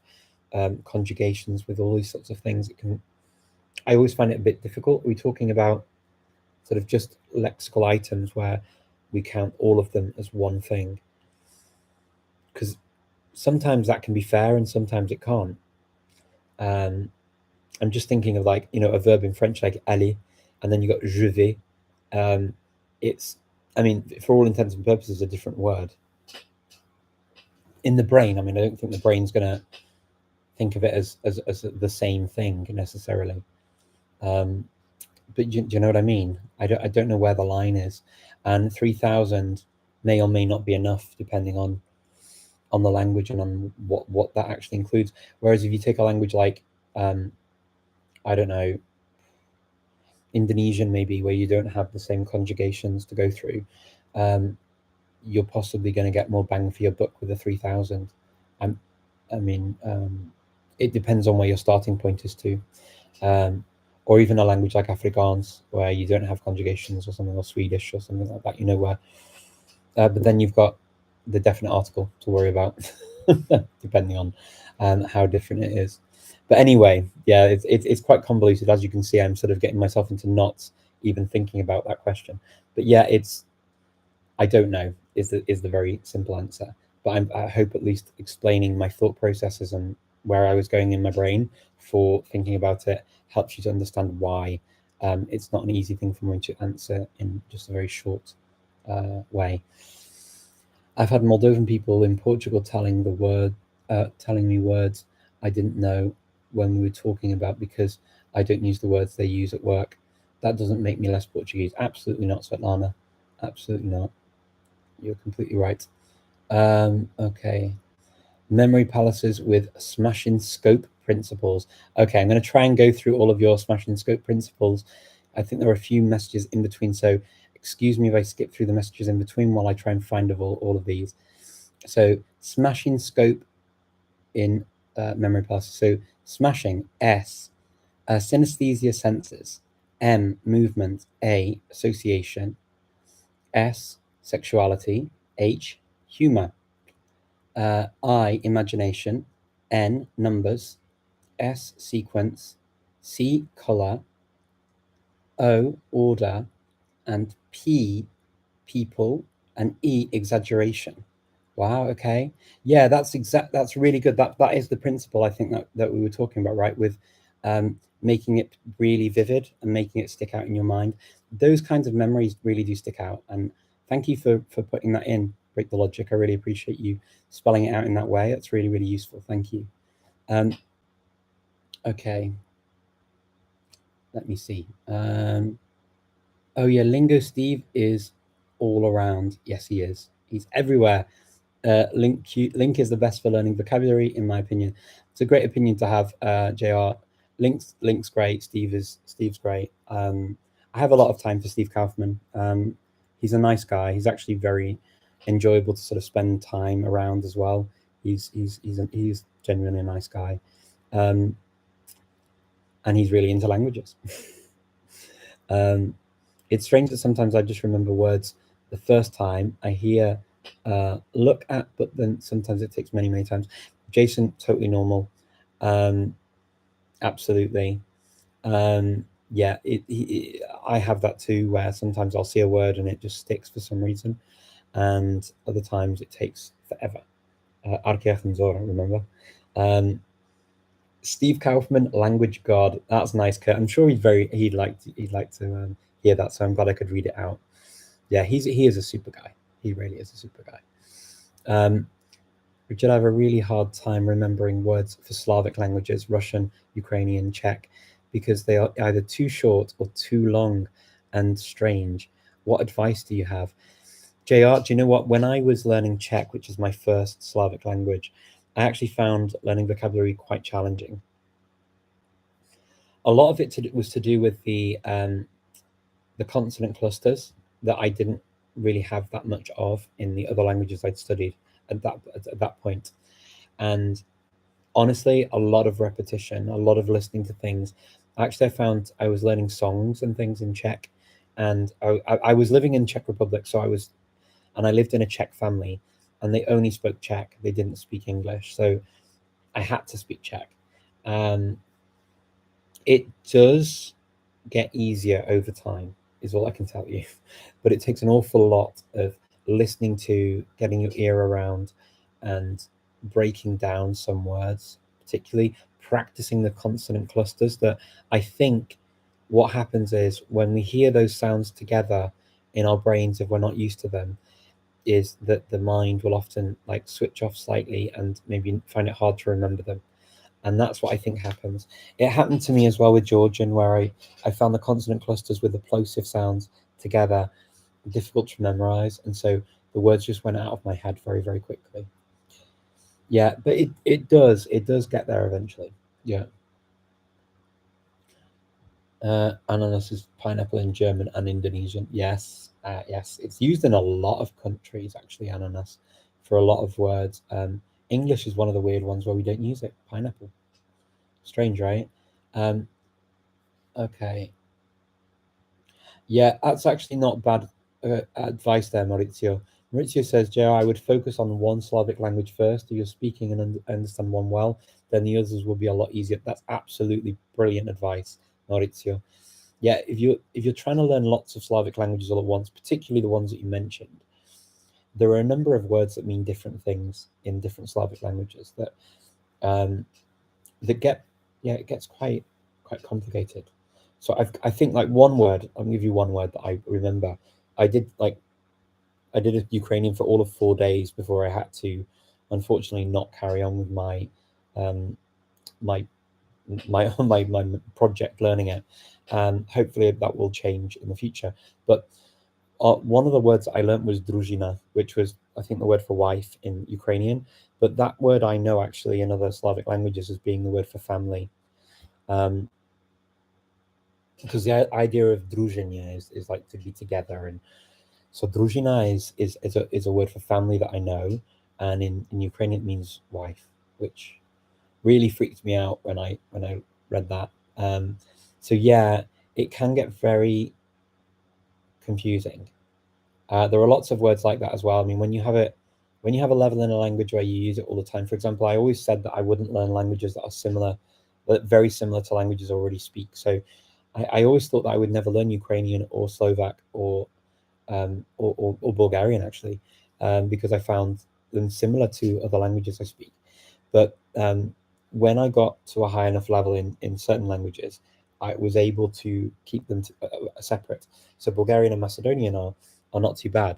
conjugations, with all these sorts of things. I always find it a bit difficult. Are we talking about sort of just lexical items where we count all of them as one thing? Because sometimes that can be fair and sometimes it can't. I'm just thinking of, like, a verb in French like aller, and then you got je vais. It's, I mean, for all intents and purposes, a different word. In the brain, I mean, I don't think the brain's going to think of it as the same thing necessarily. But do you know what I mean? I don't know where the line is, and 3,000 may or may not be enough depending on the language and on what that actually includes. Whereas if you take a language like I don't know, Indonesian maybe, where you don't have the same conjugations to go through, you're possibly going to get more bang for your buck with a 3,000. I mean, it depends on where your starting point is too. Or even a language like Afrikaans, where you don't have conjugations or something, or Swedish or something like that, where, but then you've got the definite article to worry about, depending on how different it is. But anyway, yeah, it's quite convoluted. As you can see, I'm sort of getting myself into knots even thinking about that question. But yeah, I don't know is the very simple answer. But I hope at least explaining my thought processes and where I was going in my brain for thinking about it helps you to understand why it's not an easy thing for me to answer in just a very short way. I've had Moldovan people in Portugal telling me words I didn't know when we were talking about, because I don't use the words they use at work. That doesn't make me less Portuguese. Absolutely not, Svetlana. Absolutely not. You're completely right. Okay. Memory palaces with smash in scope principles. Okay, I'm going to try and go through all of your smash in scope principles. I think there are a few messages in between, so excuse me if I skip through the messages in between while I try and find all of these. So smashing scope in memory palaces. So smashing, S, synesthesia senses, M, movement, A, association, S, sexuality, H, humor, I, imagination, N, numbers, S, sequence, C, color, O, order, and P, people, and E, exaggeration. Wow, okay. Yeah, that's really good. That is the principle, I think, that we were talking about, right? With making it really vivid and making it stick out in your mind. Those kinds of memories really do stick out. And thank you for putting that in, Break the Logic. I really appreciate you spelling it out in that way. That's really, really useful. Thank you. Okay. Let me see. Oh yeah, Lingo Steve is all around. Yes, he is. He's everywhere. Link is the best for learning vocabulary, in my opinion. It's a great opinion to have, JR. Link's great. Steve's great. I have a lot of time for Steve Kaufman. He's a nice guy. He's actually very enjoyable to sort of spend time around as well. He's genuinely a nice guy, and he's really into languages. It's strange that sometimes I just remember words the first time I hear look at, but then sometimes it takes many, many times. Jason, totally normal. Absolutely. Yeah, I have that too, where sometimes I'll see a word and it just sticks for some reason, and other times it takes forever. Remember? Steve Kaufman, language god. That's nice, Kurt. I'm sure he'd like to hear that, so I'm glad I could read it out. Yeah, he is a super guy. He really is a super guy. Richard, I have a really hard time remembering words for Slavic languages, Russian, Ukrainian, Czech, because they are either too short or too long and strange. What advice do you have? JR, do you know what? When I was learning Czech, which is my first Slavic language, I actually found learning vocabulary quite challenging. A lot of it was to do with the consonant clusters that I didn't really have that much of in the other languages I'd studied at that point. And honestly, a lot of repetition, a lot of listening to things. Actually, I found I was learning songs and things in Czech, and I was living in Czech Republic, so I lived in a Czech family, and they only spoke Czech. They didn't speak English, so I had to speak Czech. It does get easier over time, is all I can tell you. But it takes an awful lot of listening to, getting your ear around, and breaking down some words, particularly practicing the consonant clusters. That I think what happens is when we hear those sounds together in our brains, if we're not used to them, is that the mind will often like switch off slightly and maybe find it hard to remember them. And that's what I think happens. It happened to me as well with Georgian, where I found the consonant clusters with the plosive sounds together difficult to memorize, and so the words just went out of my head very, very quickly. Yeah, but it does get there eventually. Yeah. Ananas is pineapple in German and Indonesian. Yes, yes, it's used in a lot of countries actually. Ananas for a lot of words. English is one of the weird ones where we don't use it. Pineapple. Strange, right? Okay. Yeah, that's actually not bad advice there, Maurizio. Maurizio says, Joe, I would focus on one Slavic language first. If you're speaking and understand one well, then the others will be a lot easier. That's absolutely brilliant advice, Maurizio. Yeah, if you're trying to learn lots of Slavic languages all at once, particularly the ones that you mentioned, there are a number of words that mean different things in different Slavic languages that it gets quite complicated. So I think like one word, I'll give you one word that I remember. I did a Ukrainian for all of 4 days before I had to, unfortunately, not carry on with my my my project learning it. Hopefully that will change in the future. But one of the words I learned was druzhina, which was I think the word for wife in Ukrainian. But that word I know actually in other Slavic languages as being the word for family. Because the idea of družina is like to be together, and so družina is a word for family that I know, and in Ukrainian it means wife, which really freaked me out when I read that. So yeah, it can get very confusing. There are lots of words like that as well. I mean, when you have a level in a language where you use it all the time. For example, I always said that I wouldn't learn languages that are similar, but very similar to languages I already speak. So I always thought that I would never learn Ukrainian or Slovak or Bulgarian actually, because I found them similar to other languages I speak. But when I got to a high enough level in certain languages, I was able to keep them separate. So Bulgarian and Macedonian are not too bad,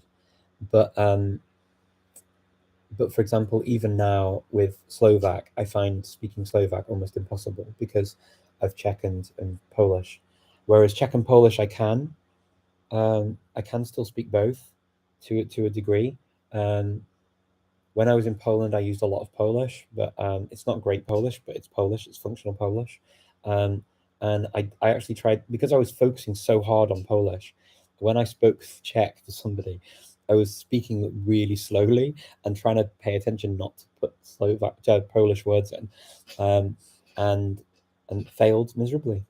but for example, even now with Slovak, I find speaking Slovak almost impossible because of Czech and Polish. Whereas Czech and Polish, I can still speak both to a degree. When I was in Poland, I used a lot of Polish, but it's not great Polish, but it's Polish. It's functional Polish. And I actually tried, because I was focusing so hard on Polish, when I spoke Czech to somebody, I was speaking really slowly and trying to pay attention not to put Polish words in, and failed miserably.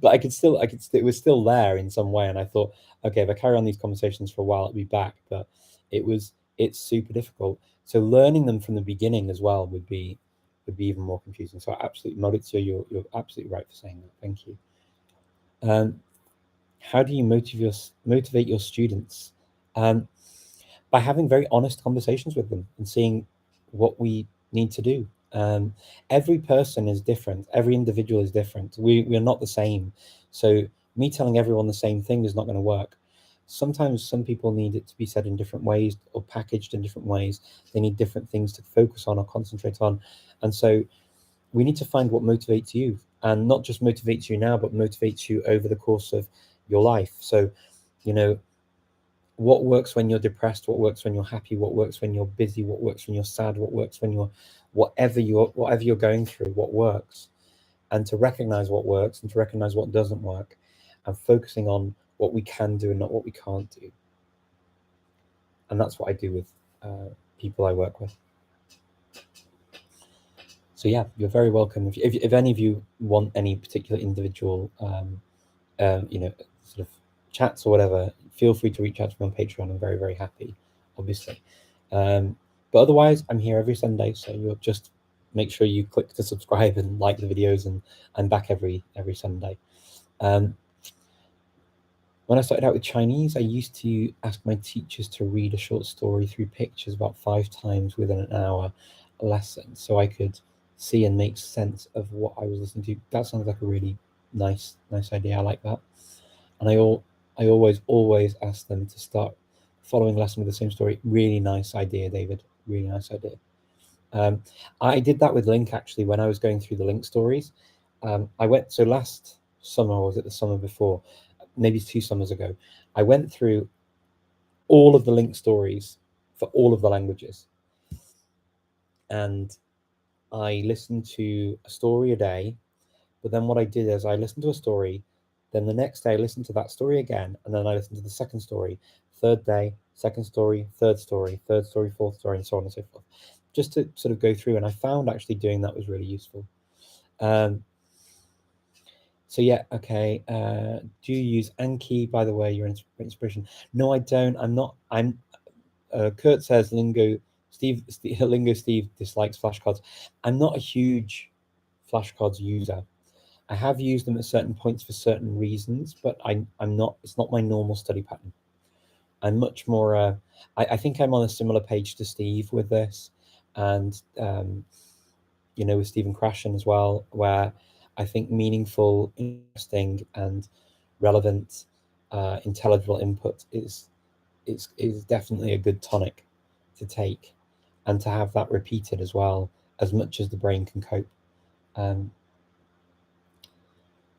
But it was still there in some way, and I thought, okay, if I carry on these conversations for a while, it'll be back. But it's super difficult. So learning them from the beginning as well would be even more confusing. So absolutely, Maurizio, you're absolutely right for saying that. Thank you. How do you motivate your students? By having very honest conversations with them and seeing what we need to do. Every person is different. Every individual is different. We are not the same. So me telling everyone the same thing is not going to work. Sometimes some people need it to be said in different ways or packaged in different ways. They need different things to focus on or concentrate on. And so we need to find what motivates you, and not just motivates you now, but motivates you over the course of your life. So, what works when you're depressed, what works when you're happy, what works when you're busy, what works when you're sad, what works when you're whatever you're going through, what works, and to recognize what works and to recognize what doesn't work, and focusing on what we can do and not what we can't do. And that's what I do with people I work with. So yeah, you're very welcome. If any of you want any particular individual sort of chats or whatever, feel free to reach out to me on Patreon. I'm very, very happy obviously. But otherwise, I'm here every Sunday, so you'll just make sure you click to subscribe and like the videos, and I'm back every Sunday. When I started out with Chinese, I used to ask my teachers to read a short story through pictures about 5 times within an hour lesson, so I could see and make sense of what I was listening to. That sounds like a really nice idea. I like that. And I always ask them to start following the lesson with the same story. Really nice idea, David. Really nice idea. I did that with Link actually when I was going through the Link stories. So last summer, or was it the summer before? Maybe 2 summers ago, I went through all of the Link stories for all of the languages, and I listened to a story a day. But then what I did is I listened to a story, then the next day I listened to that story again, and then I listened to the second story, third day, second story, third story, fourth story, and so on and so forth, just to sort of go through. And I found actually doing that was really useful. So yeah, okay. Do you use Anki, by the way, your inspiration? No, I don't. Kurt says Lingo Steve dislikes flashcards. I'm not a huge flashcards user. I have used them at certain points for certain reasons, but I'm not. It's not my normal study pattern. I'm much more. I think I'm on a similar page to Steve with this, and with Stephen Krashen as well, where I think meaningful, interesting, and relevant, intelligible input is definitely a good tonic to take, and to have that repeated as well, as much as the brain can cope.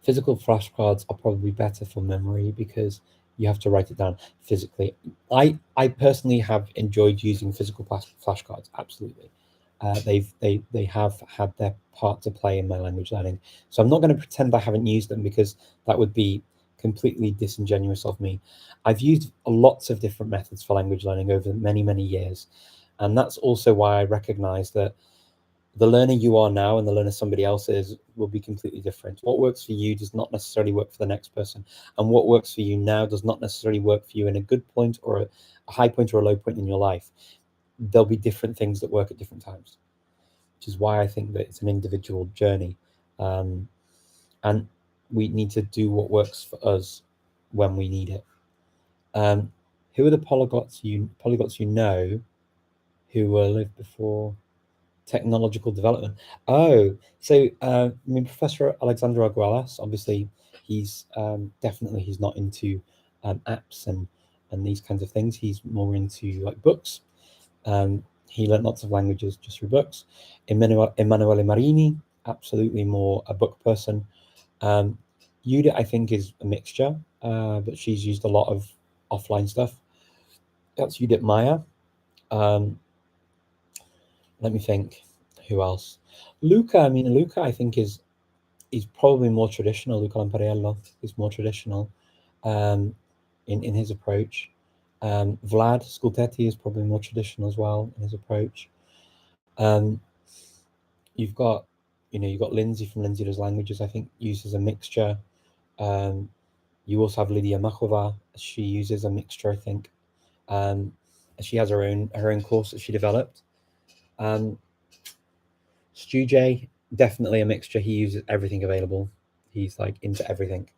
Physical flashcards are probably better for memory because you have to write it down physically. I personally have enjoyed using physical flashcards. Absolutely. They have had their part to play in my language learning. So I'm not going to pretend I haven't used them, because that would be completely disingenuous of me. I've used lots of different methods for language learning over many years. And that's also why I recognize that the learner you are now and the learner somebody else is will be completely different. What works for you does not necessarily work for the next person. And what works for you now does not necessarily work for you in a good point or a high point or a low point in your life. There'll be different things that work at different times, which is why I think that it's an individual journey. And we need to do what works for us when we need it. Who are the polyglots you know who lived before technological development? So Professor Alexander Arguelles, obviously he's he's not into apps and these kinds of things. He's more into like books. He learned lots of languages just through books. Emanuele Marini, absolutely more a book person. Judith, I think, is a mixture, but she's used a lot of offline stuff. That's Judith Meyer. Let me think. Who else? Luca. Luca, I think, is probably more traditional. Luca Lampariello is more traditional in his approach. Vlad Skultetti is probably more traditional as well in his approach. You've got Lindsay from Lindsay Does Languages, I think, uses a mixture. You also have Lydia Machova. She uses a mixture, I think. She has her own course that she developed. Stu J, definitely a mixture. He uses everything available. He's like into everything,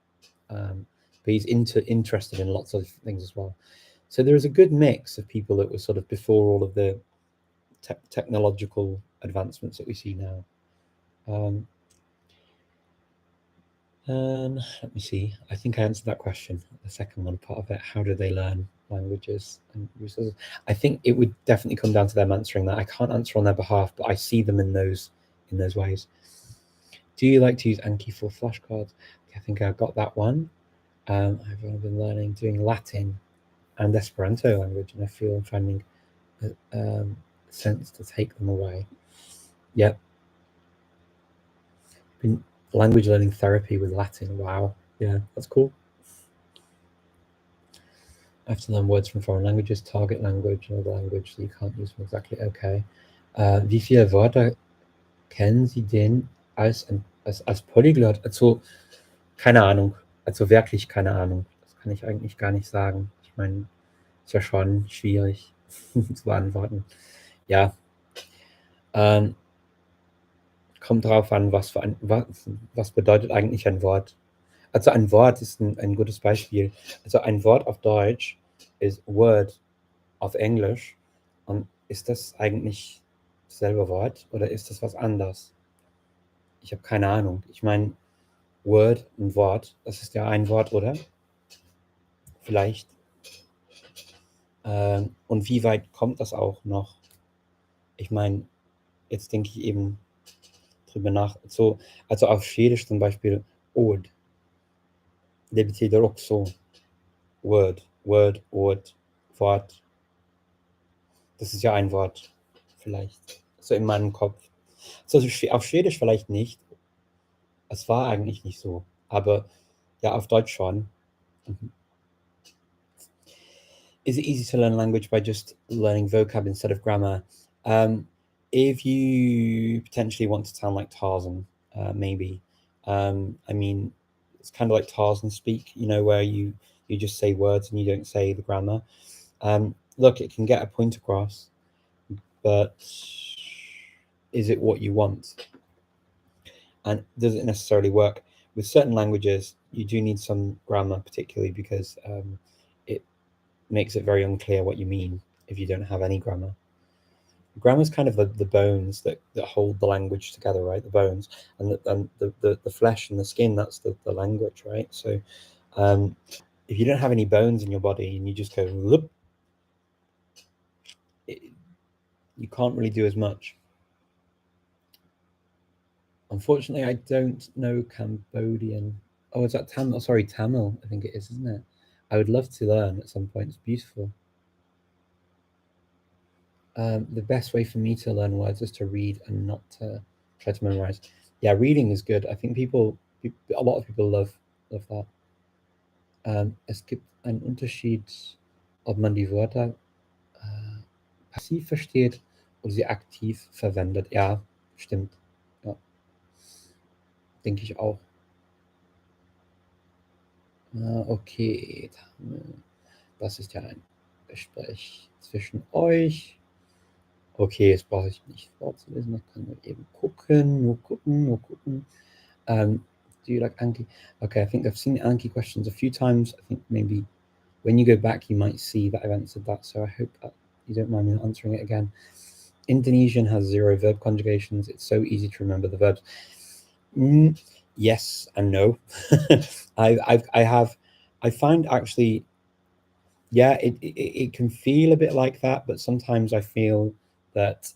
but he's interested in lots of things as well. So there is a good mix of people that were sort of before all of the technological advancements that we see now. Let me see. I think I answered that question. The second one, part of it. How do they learn languages and resources? I think it would definitely come down to them answering that. I can't answer on their behalf, but I see them in those ways. Do you like to use Anki for flashcards? I think I got that one. I've only been doing Latin and Esperanto language, and I feel I'm finding a sense to take them away. Yep. Been language learning therapy with Latin. Wow. Yeah, that's cool. I have to learn words from foreign languages, target language, another language, so you can't use them exactly. Okay. Wie viele Wörter kennen Sie denn als Polyglot? Also, keine Ahnung. Also wirklich keine Ahnung. Das kann ich eigentlich gar nicht sagen. Ich meine, ist ja schon schwierig. zu beantworten. Ja, kommt drauf an, was bedeutet eigentlich ein Wort. Also ein Wort ist ein gutes Beispiel. Also ein Wort auf Deutsch ist Word auf Englisch. Und ist das eigentlich dasselbe Wort oder ist das was anderes? Ich habe keine Ahnung. Ich meine, Word, ein Wort, das ist ja ein Wort, oder? Vielleicht. Und wie weit kommt das auch noch? Ich meine, jetzt denke ich eben drüber nach. So, also auf Schwedisch zum Beispiel Ord. Det betyder också Word, Word, Wort. Das ist ja ein Wort, vielleicht. So in meinem Kopf. So, auf Schwedisch vielleicht nicht. Es war eigentlich nicht so. Aber ja, auf Deutsch schon. Mhm. Is it easy to learn a language by just learning vocab instead of grammar? If you potentially want to sound like Tarzan, maybe. I mean, it's kind of like Tarzan speak, you know, where you just say words and you don't say the grammar. Look, it can get a point across, but is it what you want? And does it necessarily work? With certain languages, you do need some grammar, particularly because it makes it very unclear what you mean if you don't have any grammar. Grammar is kind of the bones that hold the language together, right? The bones and the flesh and the skin, that's the language, right? So if you don't have any bones in your body and you just go, whoop, you can't really do as much. Unfortunately, I don't know Cambodian. Oh, is that Tamil? Oh, sorry, Tamil, I think it is, isn't it? I would love to learn at some point. It's beautiful. The best way for me to learn words is to read and not to try to memorize. Yeah, reading is good. I think a lot of people love that. Es gibt einen Unterschied, ob man die Wörter passiv versteht oder sie aktiv verwendet. Ja, stimmt. Ja, denke ich auch. Okay, das ist ja ein Gespräch zwischen euch. Okay, jetzt brauche ich nicht vorzulesen, ich kann nur eben gucken, nur gucken. Do you like Anki? Okay, I think I've seen Anki questions a few times. I think maybe when you go back, you might see that I've answered that. So I hope that you don't mind me answering it again. Indonesian has 0 verb conjugations. It's so easy to remember the verbs. Yes and no. I find actually, yeah, it can feel a bit like that, but sometimes I feel that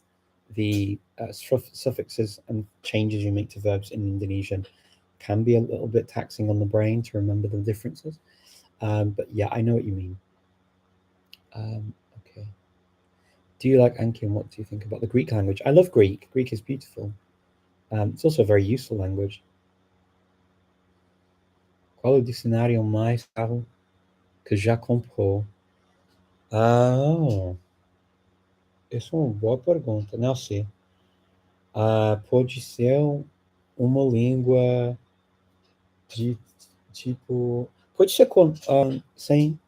the suffixes and changes you make to verbs in Indonesian can be a little bit taxing on the brain to remember the differences. But yeah, I know what you mean. Okay. Do you like Anki, and what do you think about the Greek language? I love Greek. Greek is beautiful. It's also a very useful language. Qual o dicionário mais caro que já comprou? Essa é uma boa pergunta. Não sei. Pode ser uma língua de tipo. Pode ser sem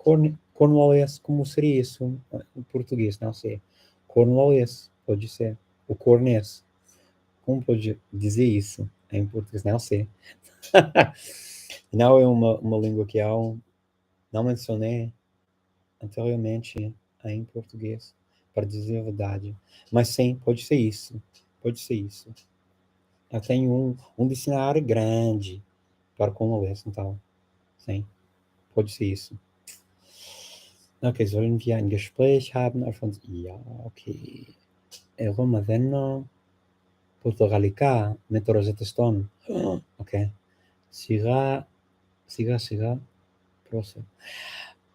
Cornwallis, como seria isso em português? Não sei. Cornwallis, pode ser. O cornês. Como pode dizer isso em português? Não sei. Não é uma língua que eu não mencionei anteriormente em português, para dizer a verdade. Mas sim, pode ser isso. Pode ser isso. Eu tenho um dicionário grande para Cornwallis, então, sim, pode ser isso. Okay, sollen wir ein Gespräch haben? Alphonse? Ja, okay. Roma veno Portugalica Metrozeteston. Okay. Σιγά, πρόσεχε.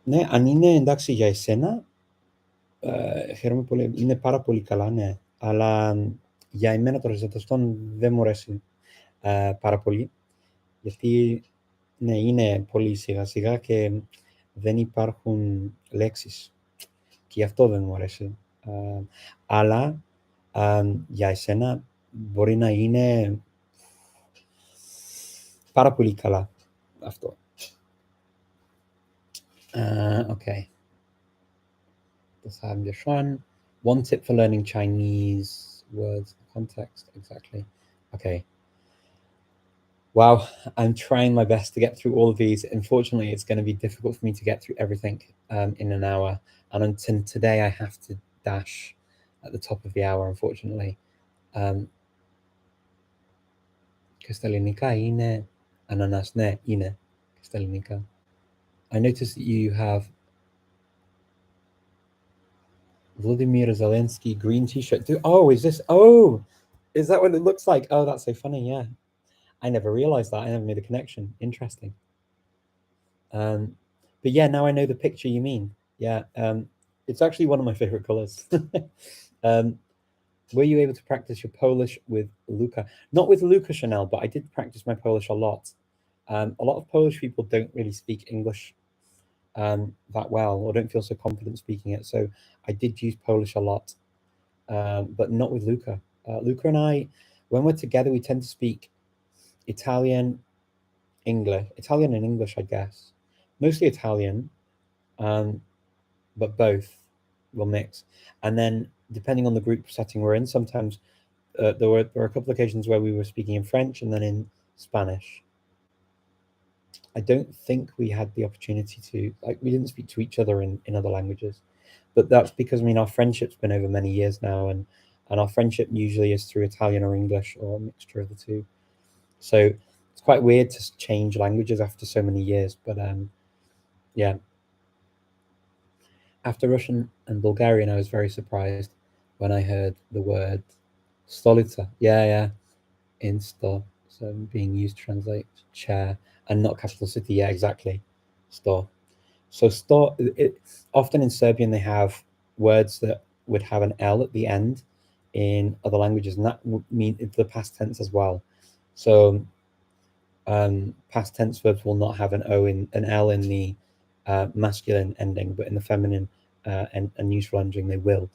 Ναι, αν είναι εντάξει για εσένα, χαίρομαι πολύ. Είναι πάρα πολύ καλά, ναι. Αλλά για εμένα το ριζετεστόν δεν μου αρέσει πάρα πολύ. Γιατί ναι, είναι πολύ σιγά σιγά και δεν υπάρχουν λέξεις. Και γι' αυτό δεν μου αρέσει. Αλλά για εσένα μπορεί να είναι πάρα πολύ καλά αυτό. Okay. One tip for learning Chinese words, context, exactly. Okay. Wow, I'm trying my best to get through all of these. Unfortunately, it's going to be difficult for me to get through everything in an hour. And until today, I have to dash at the top of the hour, unfortunately. Kristalinika ine, ananasne ine, Kristalinika. I noticed that you have Vladimir Zelensky green t-shirt. Is that what it looks like? Oh, that's so funny. Yeah, I never realized that. I never made a connection. Interesting. But yeah, now I know the picture you mean. Yeah, it's actually one of my favorite colors. Were you able to practice your Polish with Luca? Not with Luca Chanel, but I did practice my Polish a lot. A lot of Polish people don't really speak English that well, or don't feel so confident speaking it. So I did use Polish a lot, but not with Luca. Luca and I, when we're together, we tend to speak Italian and English, I guess. Mostly Italian, but both will mix. And then depending on the group setting we're in, sometimes there were a couple of occasions where we were speaking in French and then in Spanish. I don't think we had the opportunity to, we didn't speak to each other in other languages. But that's because, our friendship's been over many years now, and our friendship usually is through Italian or English or a mixture of the two. So it's quite weird to change languages after so many years. But yeah. After Russian and Bulgarian, I was very surprised when I heard the word stolica. Yeah, in sto. So being used to translate chair and not capital city. Yeah, exactly. Sto. So often in Serbian they have words that would have an L at the end in other languages, and that would mean it's the past tense as well. So past tense verbs will not have an L in the masculine ending, but in the feminine and neutral ending they will.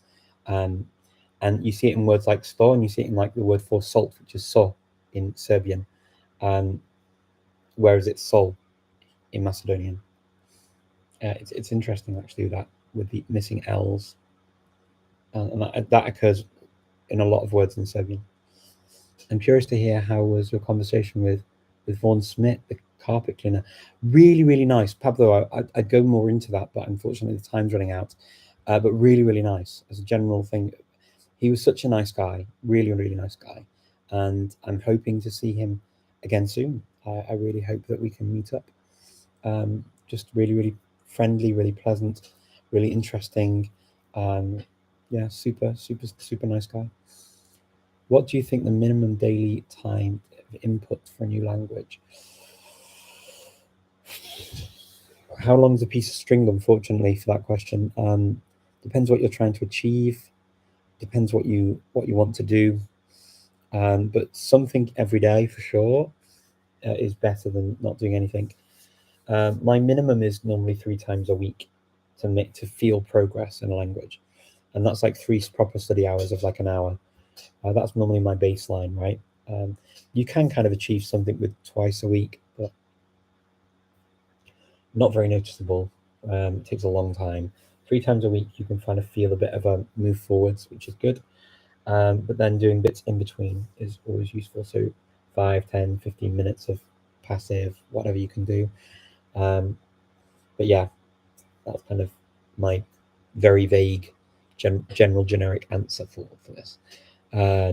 And you see it in words like sto, and you see it in like the word for salt, which is so in Serbian, whereas it's sol in Macedonian. It's interesting actually that with the missing L's, and that occurs in a lot of words in Serbian. I'm curious to hear how was your conversation with Vaughan Smith, the carpet cleaner. Really, really nice. Pablo, I'd go more into that, but unfortunately the time's running out. But really, really nice as a general thing. He was such a nice guy, really, really nice guy. And I'm hoping to see him again soon. I really hope that we can meet up. Just really, really friendly, really pleasant, really interesting. Yeah, super, super, super nice guy. What do you think the minimum daily time of input for a new language? How long is a piece of string, unfortunately, for that question? Depends what you're trying to achieve, depends what you want to do. But something every day for sure is better than not doing anything. My minimum is normally 3 times a week to feel progress in a language, and that's like 3 proper study hours of like an hour. That's normally my baseline, right? You can kind of achieve something with twice a week, but not very noticeable. It takes a long time. 3 times a week, you can kind of feel a bit of a move forwards, which is good. But then doing bits in between is always useful. So 5, 10, 15 minutes of passive, whatever you can do. But yeah, that's kind of my very vague, general, generic answer for this.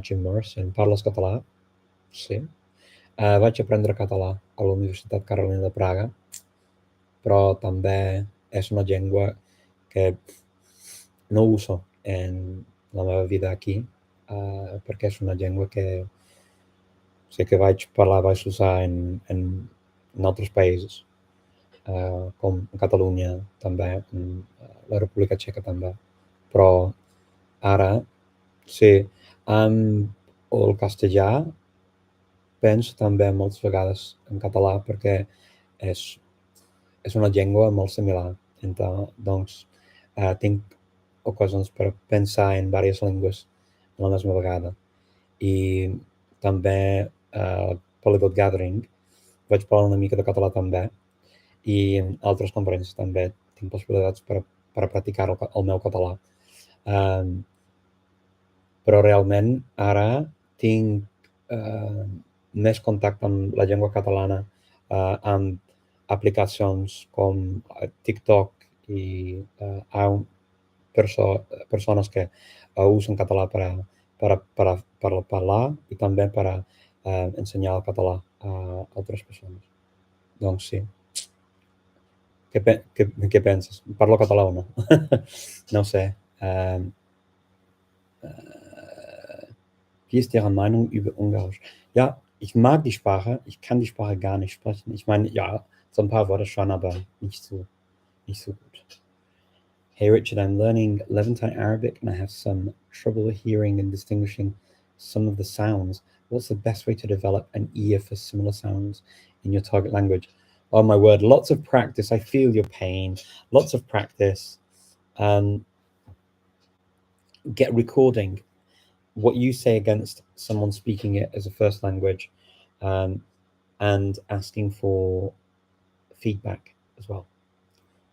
Jim Morrison, parles català? Sí. Vaig aprendre català a la Universitat Carolina de Praga, però també és una llengua que no uso en la meva vida aquí, perquè és una llengua que sé que vaig usar en altres països, com Catalunya també, la República Txeca també, però ara sí, el castellà penso també moltes vegades en català perquè és una llengua molt similar, doncs tinc ocasions per pensar en diverses llengües a la mesma vegada. I també Polyglot Gathering vaig parlar una mica de català també, i en altres conferències també tinc possibilitats per per practicar el meu català. Però realment ara tinc més contacte amb la llengua catalana amb aplicacions com TikTok i persones que usen català per parlar i també per ensenyar el català a altres persones. Doncs sí. Què penses? Parlo català o no? No ho sé. Wie ist Ihre Meinung über Ungarisch? Ja, ich mag die Sprache, ich kann die Sprache gar nicht sprechen. Ich meine, ja, so ein paar Worte schon, aber nicht so gut. Hey Richard, I'm learning Levantine Arabic and I have some trouble hearing and distinguishing some of the sounds. What's the best way to develop an ear for similar sounds in your target language? Oh my word, lots of practice. I feel your pain. Lots of practice. Get recording what you say against someone speaking it as a first language, and asking for feedback as well.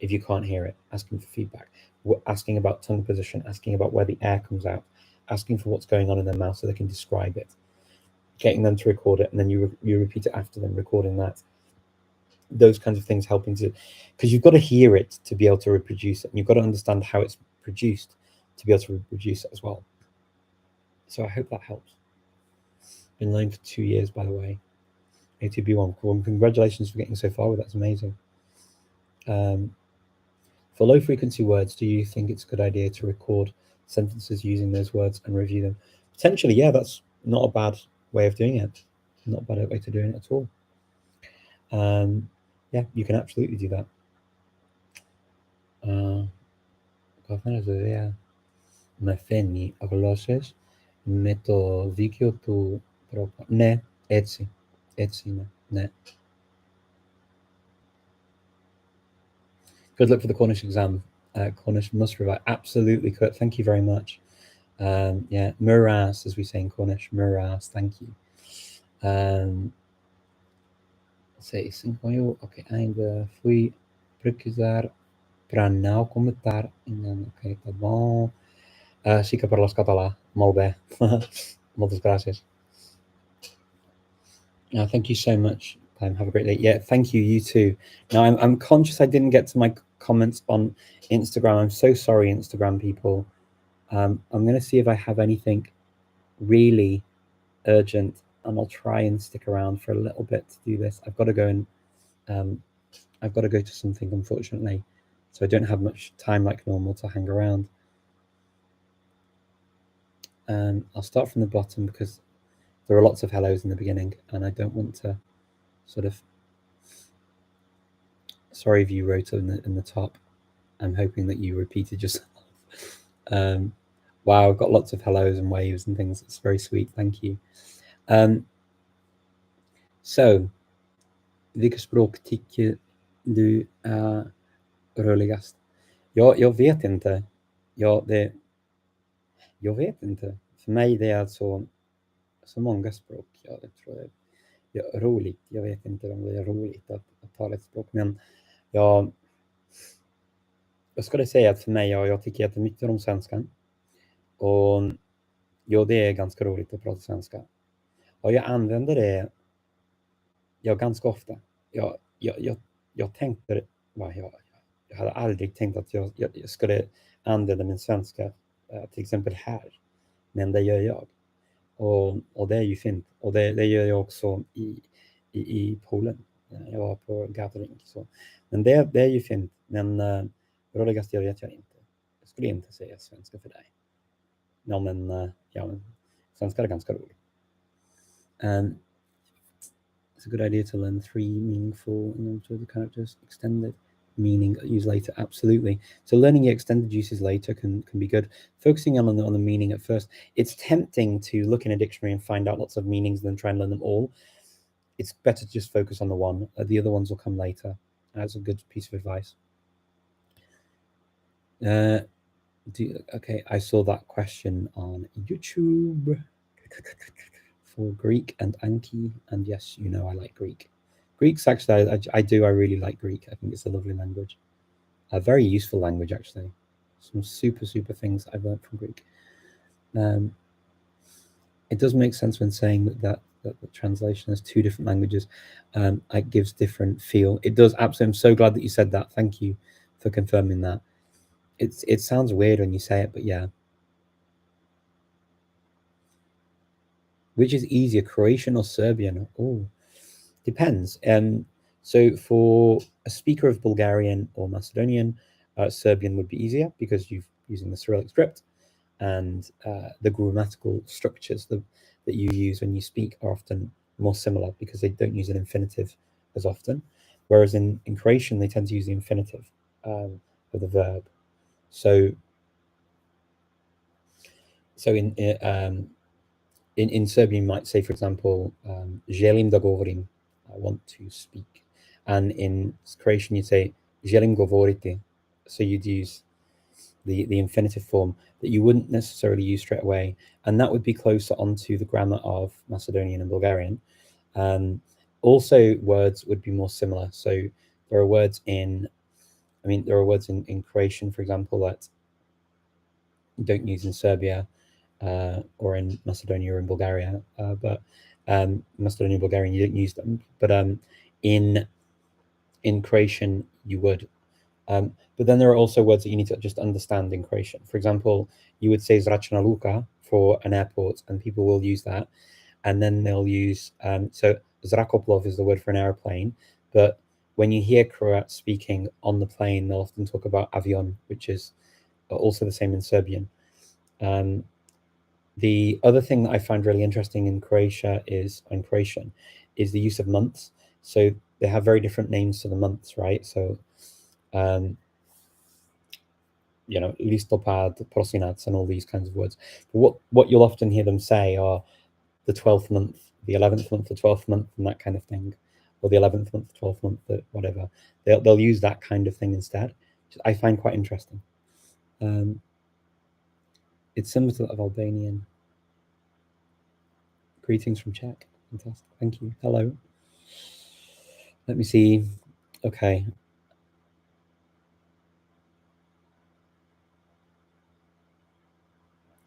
If you can't hear it, asking for feedback, asking about tongue position, asking about where the air comes out, asking for what's going on in their mouth so they can describe it, getting them to record it, and then you repeat it after them, recording that. Those kinds of things helping to, because you've got to hear it to be able to reproduce it, and you've got to understand how it's produced to be able to reproduce it as well. So I hope that helps. Been learning for 2 years, by the way. A2B1. Well, congratulations for getting so far with that. That's amazing. For low frequency words, do you think it's a good idea to record sentences using those words and review them? Potentially, yeah, that's not a bad way of doing it. Not a bad way to doing it at all. Yeah, you can absolutely do that. Με φαίνει γλώσσες με το δίκιο του τρόπο. Ναι, έτσι είναι, ναι. Good luck for the Cornish exam. Cornish must provide. Absolutely, Kurt. Thank you very much. Yeah, muras, as we say in Cornish. Muras, thank you. Say, ok, ainda fui pesquisar para não comentar. Ok, tá bom. Sí que parles català. Molt bé. Moltes gràcies. Thank you so much. Have a great day. Yeah, thank you. You too. Now, I'm conscious I didn't get to my comments on Instagram. I'm so sorry, Instagram people. I'm going to see if I have anything really urgent, and I'll try and stick around for a little bit to do this. I've got to go and I've got to go to something, unfortunately, so I don't have much time like normal to hang around. I'll start from the bottom because there are lots of hellos in the beginning, and I don't want to sort of. Sorry if you wrote in the top. I'm hoping that you repeated yourself. Wow, I've got lots of hellos and waves and things. It's very sweet. Thank you. So, vilket språk tycker du är roligast? Jag vet inte. Jag vet inte. För mig det är alltså så många språk. Jag tror det är roligt. Jag vet inte om det är roligt att tala ett språk, men jag skulle säga att för mig, jag tycker jättemycket om svenskan. Och ja, det är ganska roligt att prata svenska. Och jag använder det ganska ofta. Jag tänkte, jag hade aldrig tänkt att jag skulle använda min svenska till exempel här. Men det gör jag. Och det är ju fint. Och det gör jag också i Polen. Jag var på gathering. Så. Men det är ju fint. Men roligast jag vet jag inte. Jag skulle inte säga svenska för dig. Ja, men svenska är ganska roligt. It's a good idea to learn 3 meaningful and the characters extended meaning use later. Absolutely. So learning your extended uses later can be good. Focusing on the meaning at first. It's tempting to look in a dictionary and find out lots of meanings and then try and learn them all. It's better to just focus on the one. The other ones will come later. That's a good piece of advice. Okay, I saw that question on YouTube for Greek and Anki, and yes, you know I like Greek. Greek's actually, I really like Greek. I think it's a lovely language. a very useful language, actually. Some super things I've learned from Greek. It does make sense when saying that the translation has two different languages. It gives different feel. It does absolutely. I'm so glad that you said that. Thank you for confirming that. It sounds weird when you say it, but yeah. Which is easier, Croatian or Serbian? Oh, depends. So for a speaker of Bulgarian or Macedonian, Serbian would be easier because you're using the Cyrillic script, and the grammatical structures that you use when you speak are often more similar because they don't use an infinitive as often. Whereas in Croatian, they tend to use the infinitive of the verb. So in Serbian, you might say, for example, želim da govorim, I want to speak. And in Croatian, you'd say želim govoriti. So you'd use the infinitive form that you wouldn't necessarily use straight away. And that would be closer onto the grammar of Macedonian and Bulgarian. Also, words would be more similar. So there are words in Croatian, for example, that you don't use in Serbia, or in Macedonia or in Bulgaria, but Macedonia and Bulgarian, you don't use them. But in Croatian, you would. But then there are also words that you need to just understand in Croatian. For example, you would say zračna luka for an airport, and people will use that. And then they'll use, so zrakoplov is the word for an airplane, but when you hear Croats speaking on the plane, they'll often talk about avion, which is also the same in Serbian. The other thing that I find really interesting in Croatian is the use of months. So they have very different names to the months, right? So, listopad, prosinac, and all these kinds of words. But what you'll often hear them say are the 12th month, the 11th month, the 12th month, and that kind of thing, or the 11th month, the 12th month, whatever. They'll use that kind of thing instead, which I find quite interesting. It's similar to that of Albanian. Greetings from Czech. Fantastic. Thank you. Hello. Let me see. Okay.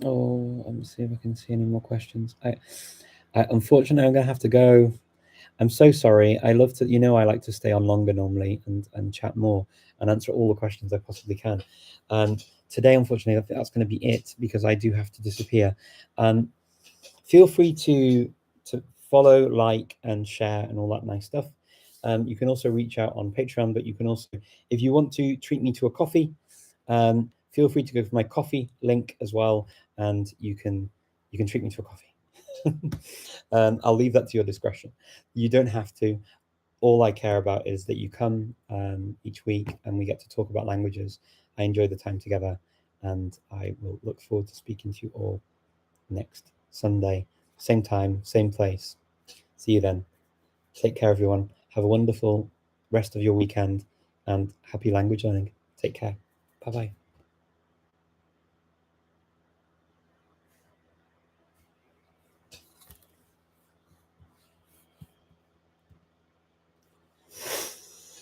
Oh, let me see if I can see any more questions. I unfortunately, I'm going to have to go. I'm so sorry. I love to, I like to stay on longer normally and chat more and answer all the questions I possibly can. Today, unfortunately, I think that's going to be it because I do have to disappear. Feel free to follow, like, and share and all that nice stuff. You can also reach out on Patreon, but you can also, if you want to treat me to a coffee, feel free to go for my coffee link as well, and you can treat me to a coffee. I'll leave that to your discretion. You don't have to. All I care about is that you come each week and we get to talk about languages. I enjoy the time together, and I will look forward to speaking to you all next Sunday, same time, same place. See you then. Take care, everyone. Have a wonderful rest of your weekend and happy language learning. Take care. Bye-bye.